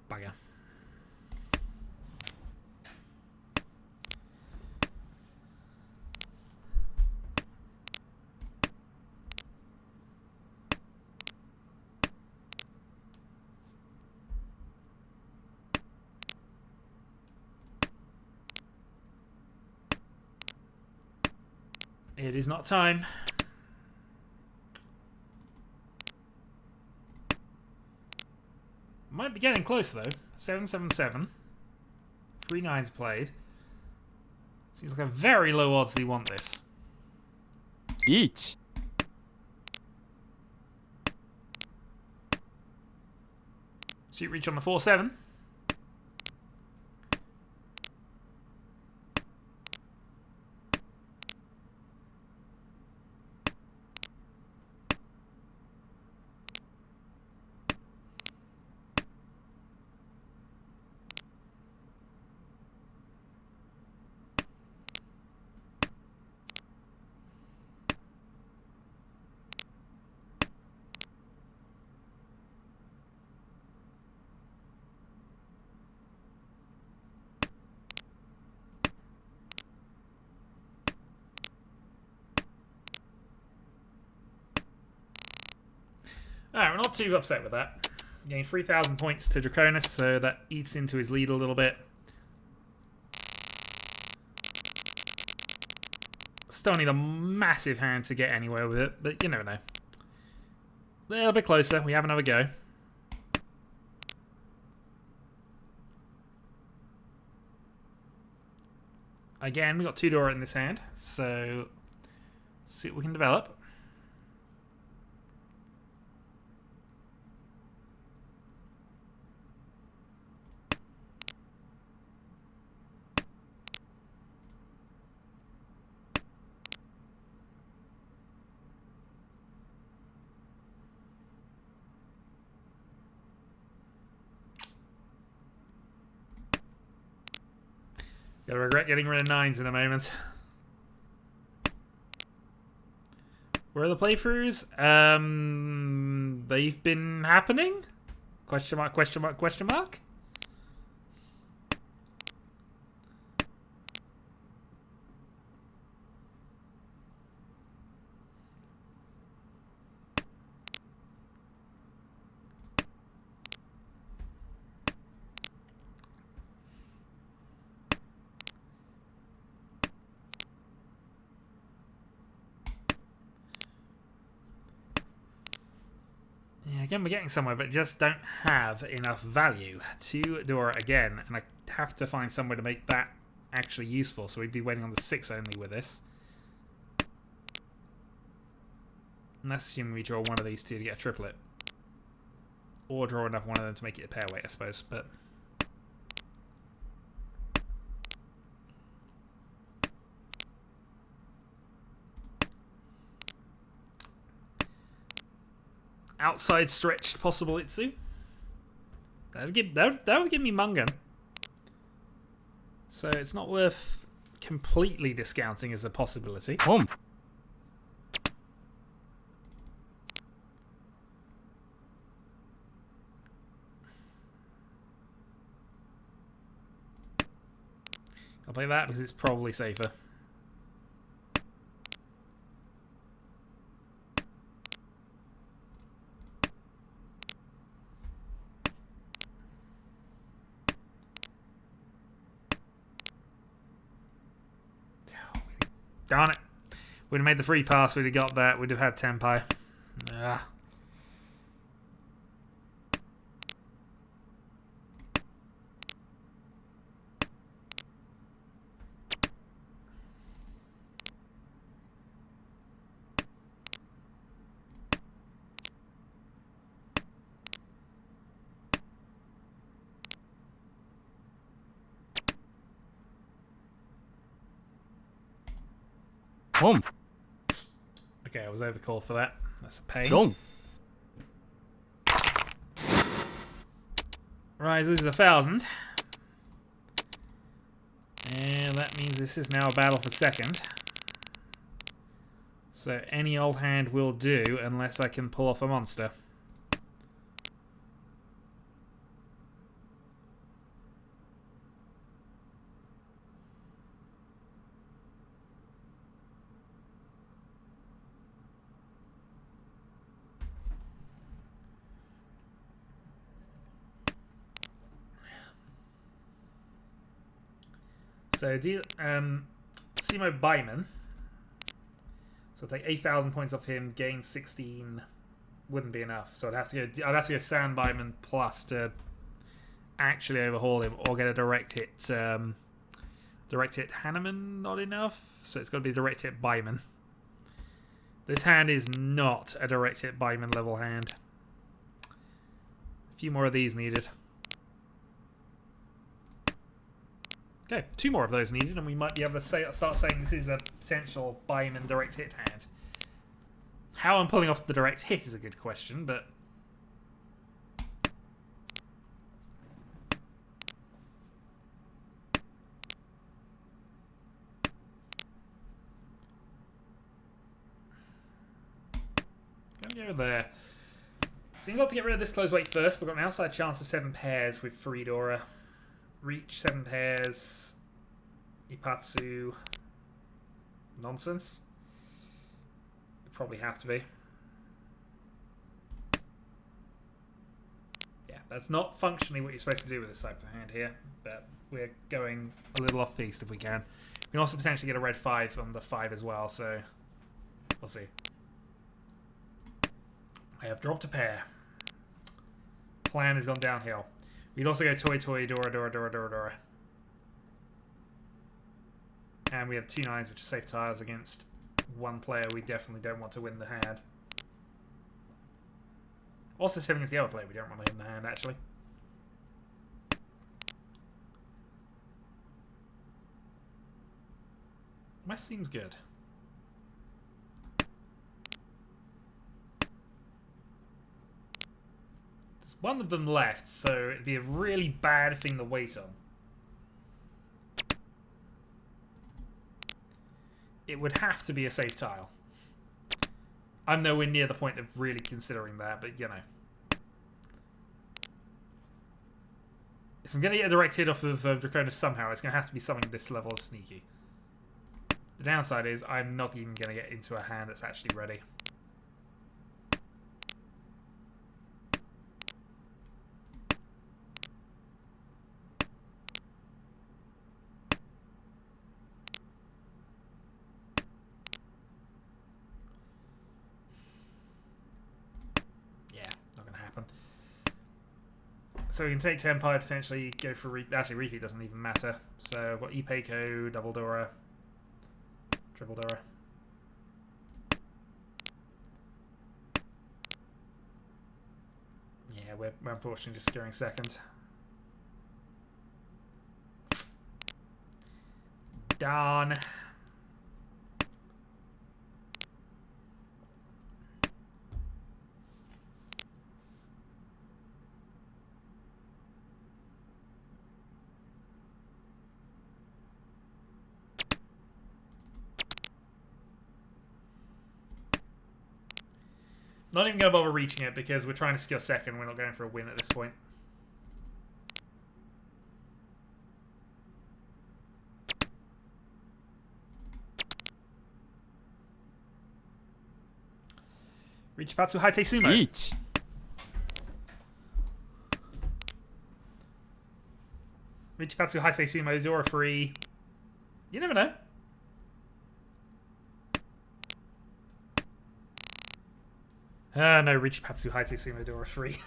Bugger. It is not time. Might be getting close though. 777. 3 9s played. Seems like a very low odds that you want this. Riichi. Shoot reach on the 4-7. Alright, we're not too upset with that. Gained 3,000 points to Draconis, so that eats into his lead a little bit. Still need a massive hand to get anywhere with it, but you never know. A little bit closer, we have another go. Again, we got 2 Dora in this hand, so see what we can develop. Gonna regret getting rid of 9s in a moment. Where are the playthroughs? They've been happening? Question mark, question mark, question mark? Again, we're getting somewhere, but just don't have enough value. 2 Dora again, and I have to find somewhere to make that actually useful, so we'd be waiting on the 6 only with this. And that's assuming we draw one of these 2 to get a triplet. Or draw enough one of them to make it a pair weight, I suppose, but... outside stretched possible Itsu. That would give me Mungan. So it's not worth completely discounting as a possibility. Home. I'll play that because it's probably safer. Darn it. We'd have made the free pass, we'd have got that, we'd have had Tenpai. Ah. Home. Okay, I was overcalled for that. That's a pain. Dong. Right, this is 1,000. And that means this is now a battle for second. So any old hand will do, unless I can pull off a monster. So, Simo Byman. So I'll take 8,000 points off him. Gain 16 wouldn't be enough. So I'd have to go Sand Byman plus to actually overhaul him, or get a direct hit. Direct hit Hanneman, not enough. So it's got to be direct hit Byman. This hand is not a direct hit Byman level hand. A few more of these needed. Okay, 2 more of those needed, and we might be able to start saying this is a potential Byman direct hit hand. How I'm pulling off the direct hit is a good question, but... gonna go there. So you've got to get rid of this close weight first. We've got an outside chance of 7 pairs with 3 Dora. Reach 7 pairs. Ipatsu. Nonsense. It probably have to be. that's not functionally what you're supposed to do with this type of hand here, but we're going a little off-piste if we can. We can also potentially get a red 5 on the 5 as well, so we'll see. I have dropped a pair. Plan has gone downhill. We'd also go toy, toy, Dora, Dora, Dora, Dora, Dora. And we have 2 9s, which are safe tiles against one player we definitely don't want to win the hand. Also 7 against the other player we don't want to win the hand, actually. West seems good. There's one of them left, so it'd be a really bad thing to wait on. It would have to be a safe tile. I'm nowhere near the point of really considering that, but you know. If I'm going to get a direct hit off of Draconis somehow, it's going to have to be something this level of sneaky. The downside is I'm not even going to get into a hand that's actually ready. So we can take Tenpai, potentially go for actually Riichi doesn't even matter. So I've got Ipeiko, double Dora, triple Dora. Yeah, we're unfortunately just scoring second. Darn. Not even going to bother reaching it because we're trying to secure second. We're not going for a win at this point. Riichi Patsu Haite Sumo. Riichi. Riichi Patsu Haite Sumo, Zora free. You never know. No, Riichi Patsu Haite Sumo Dora free.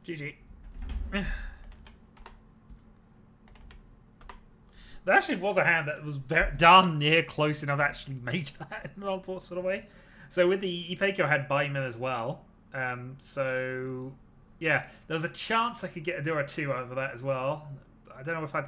GG. There actually was a hand that was very darn near close enough to actually make that in an odd sort of way. So with the Ipeiko I had Baiman as well. So yeah, there was a chance I could get a Dora 2 over that as well. I don't know if I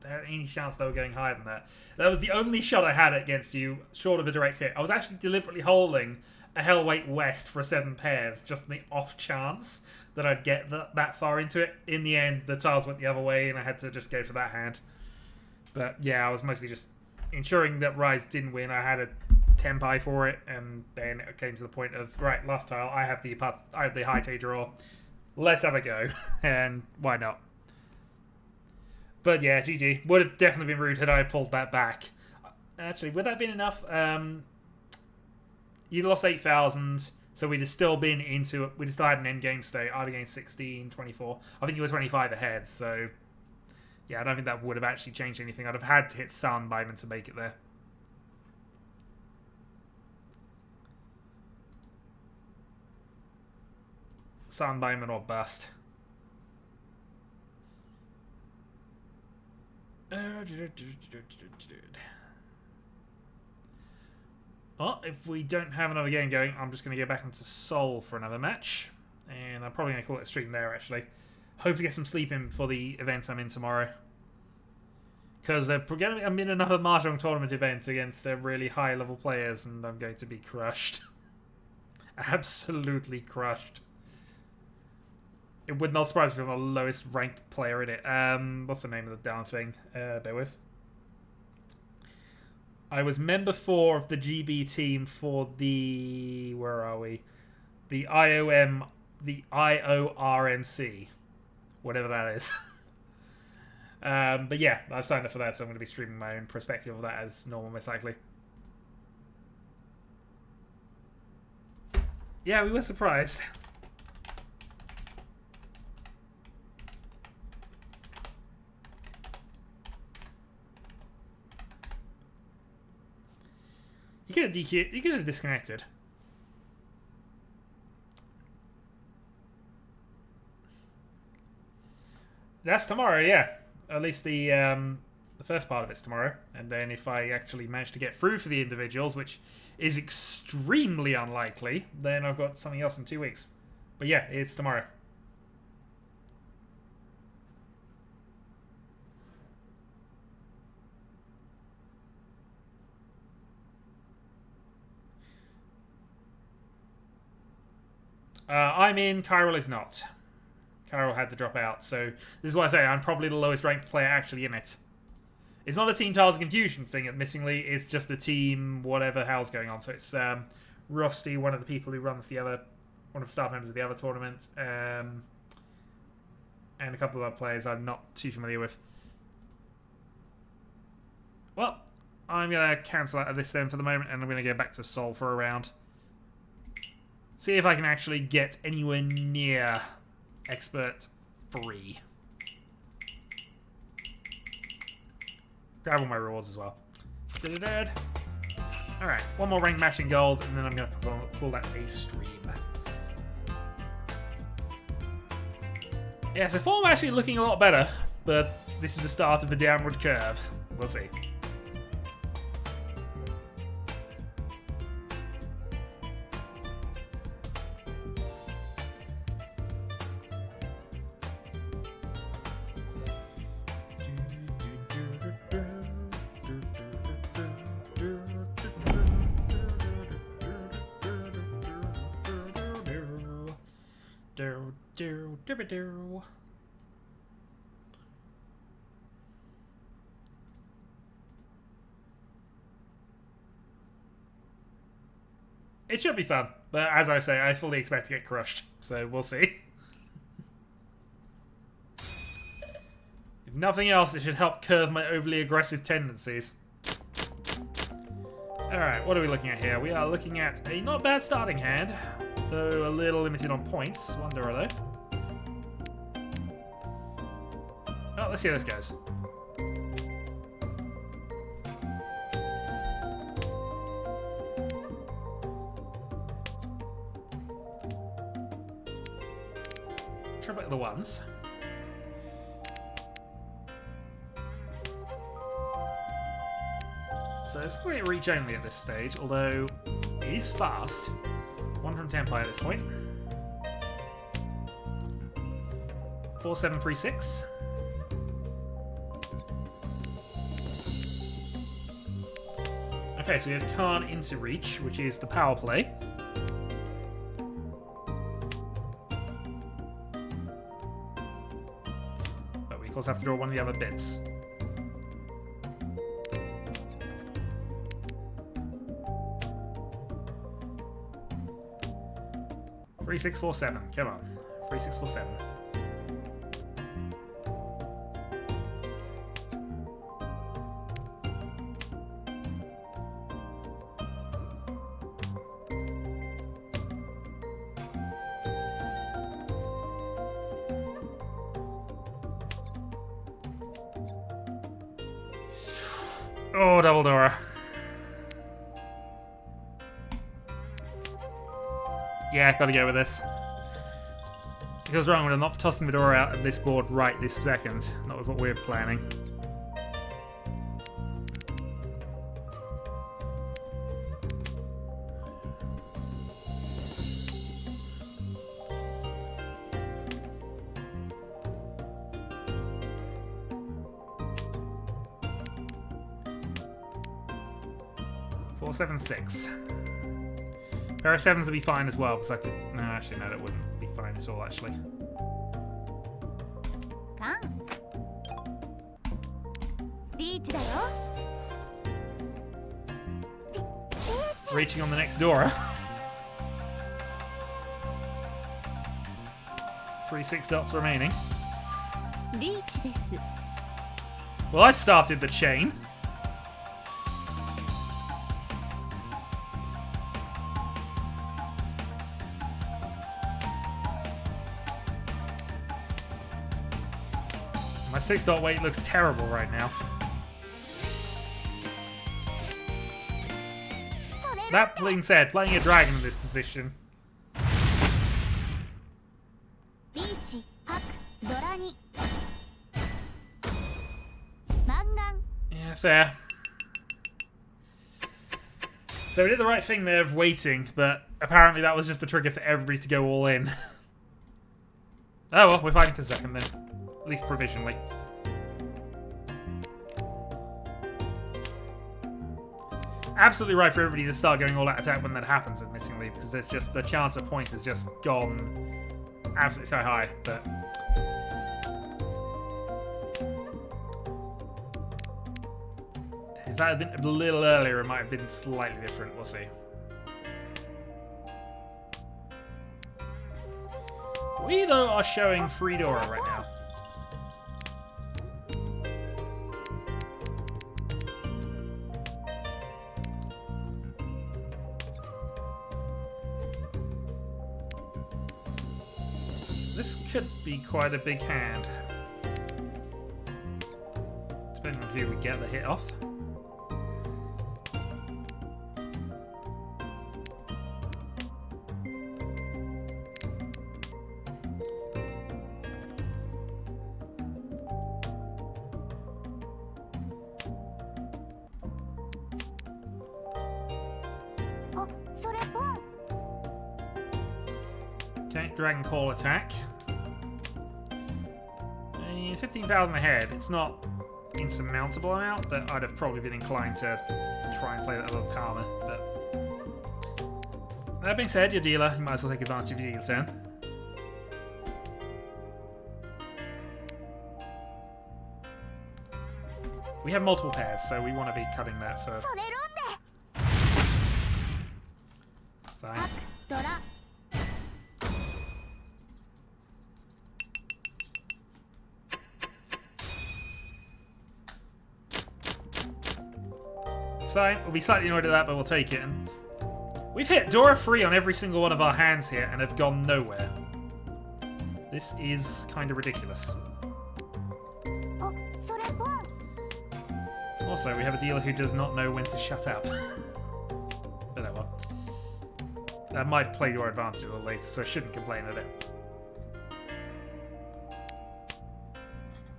had any chance they were going higher than that. That was the only shot I had against you, short of a direct hit. I was actually deliberately holding a Hellweight West for 7 pairs, just in the off chance that I'd get that far into it. In the end, the tiles went the other way, and I had to just go for that hand. But yeah, I was mostly just ensuring that Rise didn't win. I had a Tenpai for it, and then it came to the point of, right, last tile, I have the Haite draw. Let's have a go, and why not? But yeah, GG. Would have definitely been rude had I pulled that back. Actually, would that have been enough? You lost 8,000, so we'd have still been into it. We'd have still had an endgame state. I'd have gained 16, 24. I think you were 25 ahead, so yeah, I don't think that would have actually changed anything. I'd have had to hit Sun Baiman to make it there. Sun Baiman or bust. Well, if we don't have another game going, I'm just going to go back into Seoul for another match. And I'm probably going to call it a stream there, actually. Hope to get some sleep in before the event I'm in tomorrow. Because I'm in another Mahjong tournament event against really high-level players, and I'm going to be crushed. Absolutely crushed. It would not surprise me if I'm the lowest ranked player in it. What's the name of the damn thing? Bear with. I was member 4 of the GB team for the... Where are we? The IORMC. Whatever that is. But yeah, I've signed up for that, so I'm going to be streaming my own perspective of that as normal, most likely. Yeah, we were surprised. You could have DQ'd, you could have disconnected. That's tomorrow, yeah. At least the first part of it's tomorrow. And then if I actually manage to get through for the individuals, which is extremely unlikely, then I've got something else in 2 weeks. But yeah, it's tomorrow. I'm in, Kyril is not. Kyril had to drop out, so this is why I say I'm probably the lowest ranked player actually in it. It's not a Team Tiles of Confusion thing, admittingly, it's just the team whatever hell's going on. So it's Rusty, one of the people who runs the other, one of the staff members of the other tournament, and a couple of other players I'm not too familiar with. Well, I'm going to cancel out of this then for the moment, and I'm going to go back to Sol for a round. See if I can actually get anywhere near Expert 3. Grab all my rewards as well. Alright, one more rank match in gold, and then I'm going to call that a stream. Yeah, so form actually looking a lot better, but this is the start of the downward curve. We'll see. It should be fun, but as I say, I fully expect to get crushed, so we'll see. If nothing else, it should help curb my overly aggressive tendencies. Alright, what are we looking at here? We are looking at a not bad starting hand, though a little limited on points. Wonder though. Oh, let's see how this goes. Triple at the ones. So it's looking at reach only at this stage, although it is fast. 1 from Tenpai at this point. 4736. Okay, so we have Khan into reach, which is the power play. But we of course have to draw one of the other bits. Three, 6, 4, 7. Come on. 3, 6, 4, 7. Oh, double Dora. Yeah, gotta go with this. If I was wrong, I'm not tossing the door out of this board right this second. Not with what we're planning. Four, 7, 6. Pair of 7s would be fine as well, because I could... No, actually, no, that wouldn't be fine at all, actually. reaching on the next Dora. 3 6 dots remaining. リーチです。 Well, I've started the chain. My 6 dot weight looks terrible right now. That being said, playing a dragon in this position. リーチ、ハク、ドラに。マンガン。 Yeah, fair. So we did the right thing there of waiting, but apparently that was just the trigger for everybody to go all in. Oh well, we're fighting for second then. At least provisionally. Absolutely right for everybody to start going all out attack when that happens, admittingly, because there's just the chance of points has just gone absolutely sky high. But if that had been a little earlier, it might have been slightly different. We'll see. We though are showing free Dora right now. This could be quite a big hand. Depending on who we get the hit off. Okay, Dragon Call attack. 15,000 ahead. It's not insurmountable amount, but I'd have probably been inclined to try and play that a little calmer. But that being said, your dealer, you might as well take advantage of your dealer turn. We have multiple pairs, so we want to be cutting that for. Fine. Fine, we'll be slightly annoyed at that, but we'll take it. And we've hit Dora free on every single one of our hands here and have gone nowhere. This is kind of ridiculous. Also, we have a dealer who does not know when to shut up. But oh well. That might play to our advantage a little later, so I shouldn't complain at it.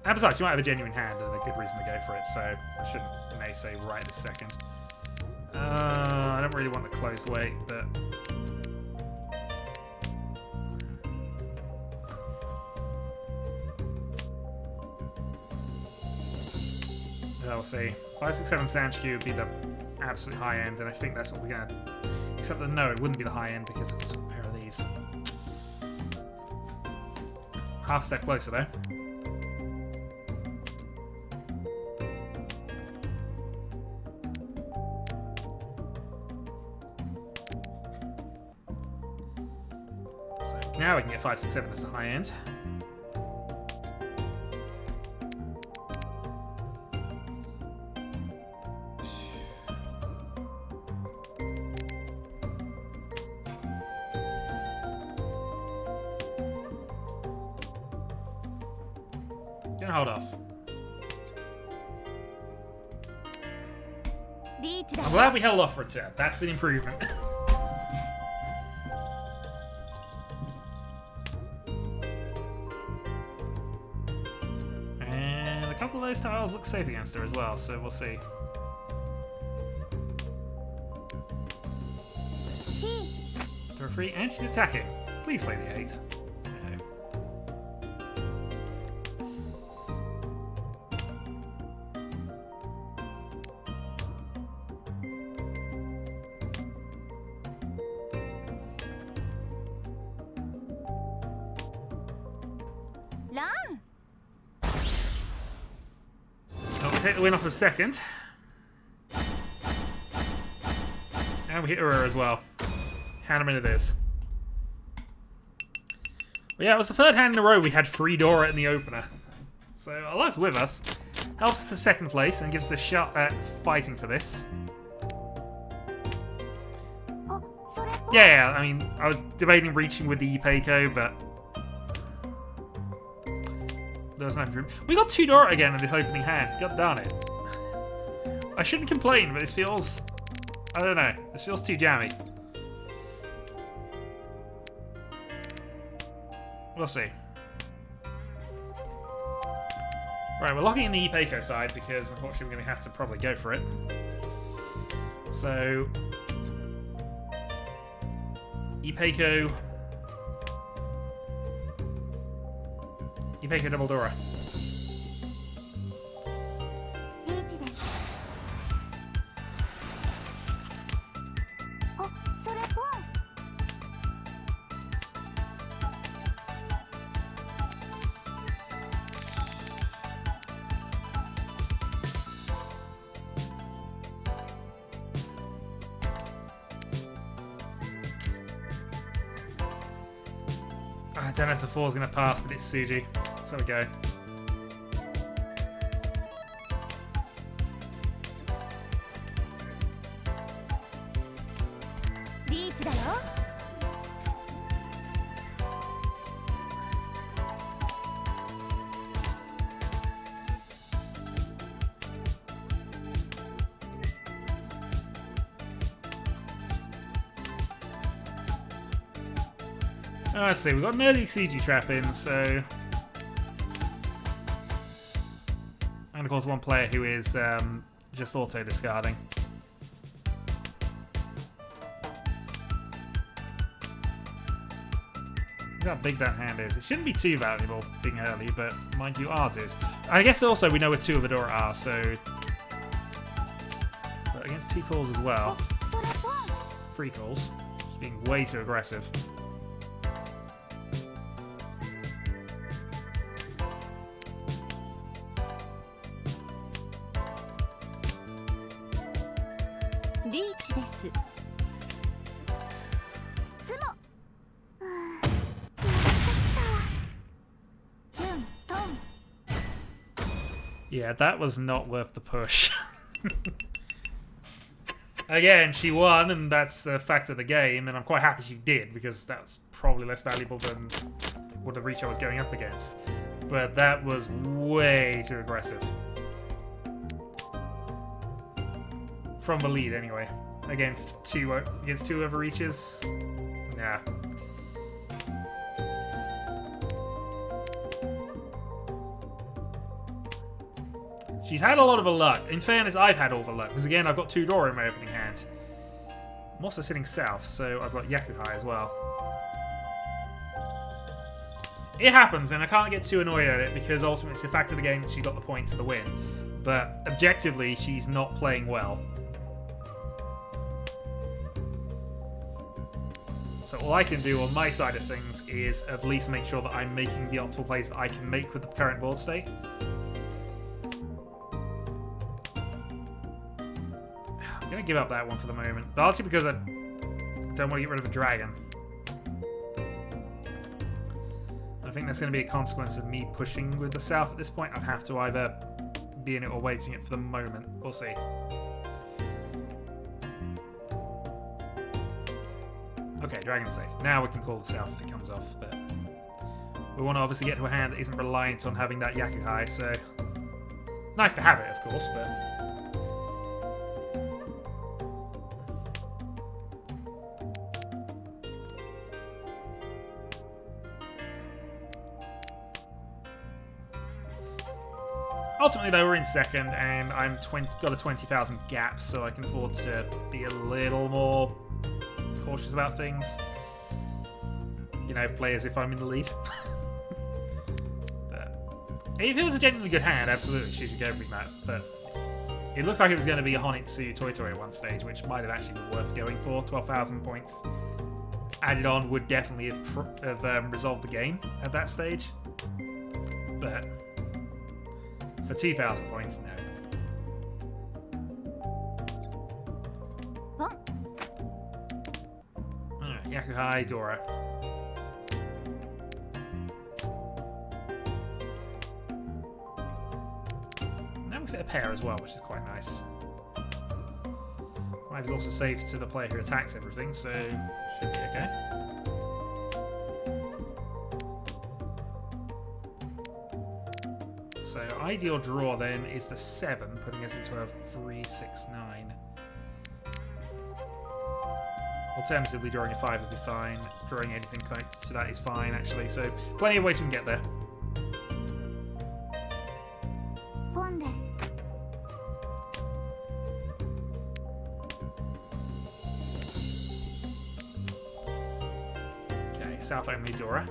And besides, you might have a genuine hand and a good reason to go for it, so I shouldn't may say right this second. I don't really want the closed weight, but we'll see. 5, 6, 7 Sanchku would be the absolute high end, and I think that's what we're gonna. Except that no, it wouldn't be the high end because it's a pair of these. Half a step closer though. Now we can get 5, 6, 7 as a high end. Gonna hold off. I'm glad we held off for a turn. That's an improvement. Those tiles look safe against her as well, so we'll see. Throw free, and she's attacking. Please play the 8. Take the win off of second. And we hit Ura as well. Hand him in it is. But yeah, it was the third hand in a row we had free Dora in the opener. So our luck's with us. Helps us to second place and gives us a shot at fighting for this. Yeah, I mean, I was debating reaching with the Ipeiko, but there was no group. We got 2 Dora again in this opening hand. God darn it. I shouldn't complain, but this feels... I don't know. This feels too jammy. We'll see. Right, we're locking in the Ipeiko side because unfortunately we're going to have to probably go for it. So... Ipeiko double Dora. I don't know if the 4's going to pass, but it's Suji. So we go. Riichi だよ. Let's see, we've got an early CG trap in, so... And of course one player who is just auto-discarding. Look how big that hand is. It shouldn't be too valuable being early, but mind you, ours is. I guess also we know where 2 of Adora are, so... But against 2 calls as well. 3 calls. Just being way too aggressive. Riichi です。つも。Yeah, that was not worth the push. Again, she won, and that's a fact of the game, and I'm quite happy she did, because that's probably less valuable than what the Riichi was going up against. But that was way too aggressive. From the lead, anyway. Against two other Riichis. Nah. She's had a lot of her luck. In fairness, I've had all the luck, because again, I've got 2 Dora in my opening hand. I'm also sitting south, so I've got Yakuhai as well. It happens, and I can't get too annoyed at it, because ultimately it's a fact of the game that she got the points to the win. But objectively, she's not playing well. So all I can do on my side of things is at least make sure that I'm making the optimal plays that I can make with the current board state. I'm going to give up that one for the moment. Largely because I don't want to get rid of a dragon. I think that's going to be a consequence of me pushing with the south at this point. I'd have to either be in it or waiting it for the moment. We'll see. Okay, dragon's safe. Now we can call the south if it comes off, but we want to obviously get to a hand that isn't reliant on having that Yakuhai, so it's nice to have it, of course, but ultimately, though, we're in second, and I'm got a 20,000 gap, so I can afford to be a little more cautious about things. You know, play as if I'm in the lead. But if it was a genuinely good hand, absolutely, she should go bring that. But it looks like it was going to be a Honitsu Toitori at one stage, which might have actually been worth going for. 12,000 points added on would definitely have resolved the game at that stage. But for 2,000 points, no. Yakuhai, Dora. Now we fit a pair as well, which is quite nice. 5 is also safe to the player who attacks everything, so should be okay. So ideal draw then is the 7, putting us into a 3-6-9. Alternatively, drawing a 5 would be fine. Drawing anything close to that is fine, actually. So plenty of ways we can get there. ポンです。 Okay, South only Dora.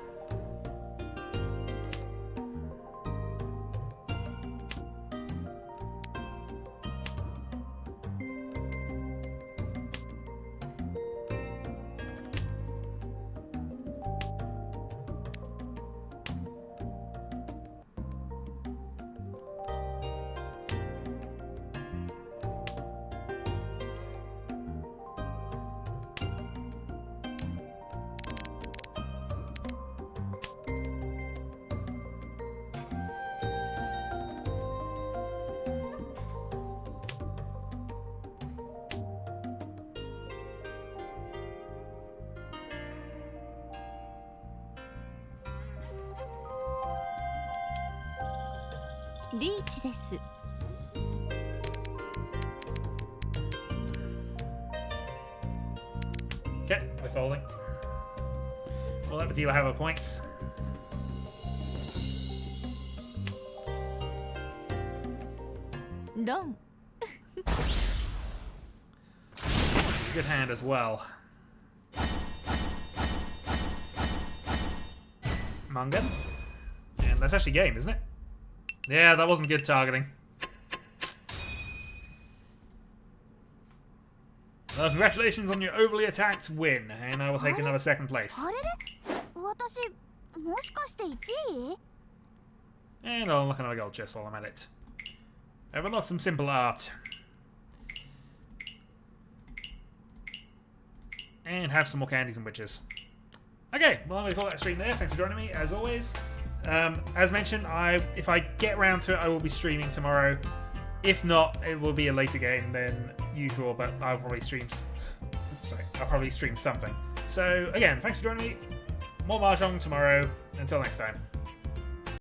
Riichi です。 Okay, we're folding. We'll let the dealer have her points. Long. Good hand as well. Manga. And that's actually game, isn't it? Yeah, that wasn't good targeting. Well, congratulations on your overly attacked win, and I will take another second place. あれれ私もしかして1位 And I'll unlock another gold chest while I'm at it. I've unlocked some simple art. And have some more candies and witches. Okay, well I'm going to call that stream there. Thanks for joining me, as always. As mentioned, if I get around to it, I will be streaming tomorrow. If not, it will be a later game than usual, but I'll probably stream... Sorry, I'll probably stream something. So, again, thanks for joining me. More Mahjong tomorrow. Until next time.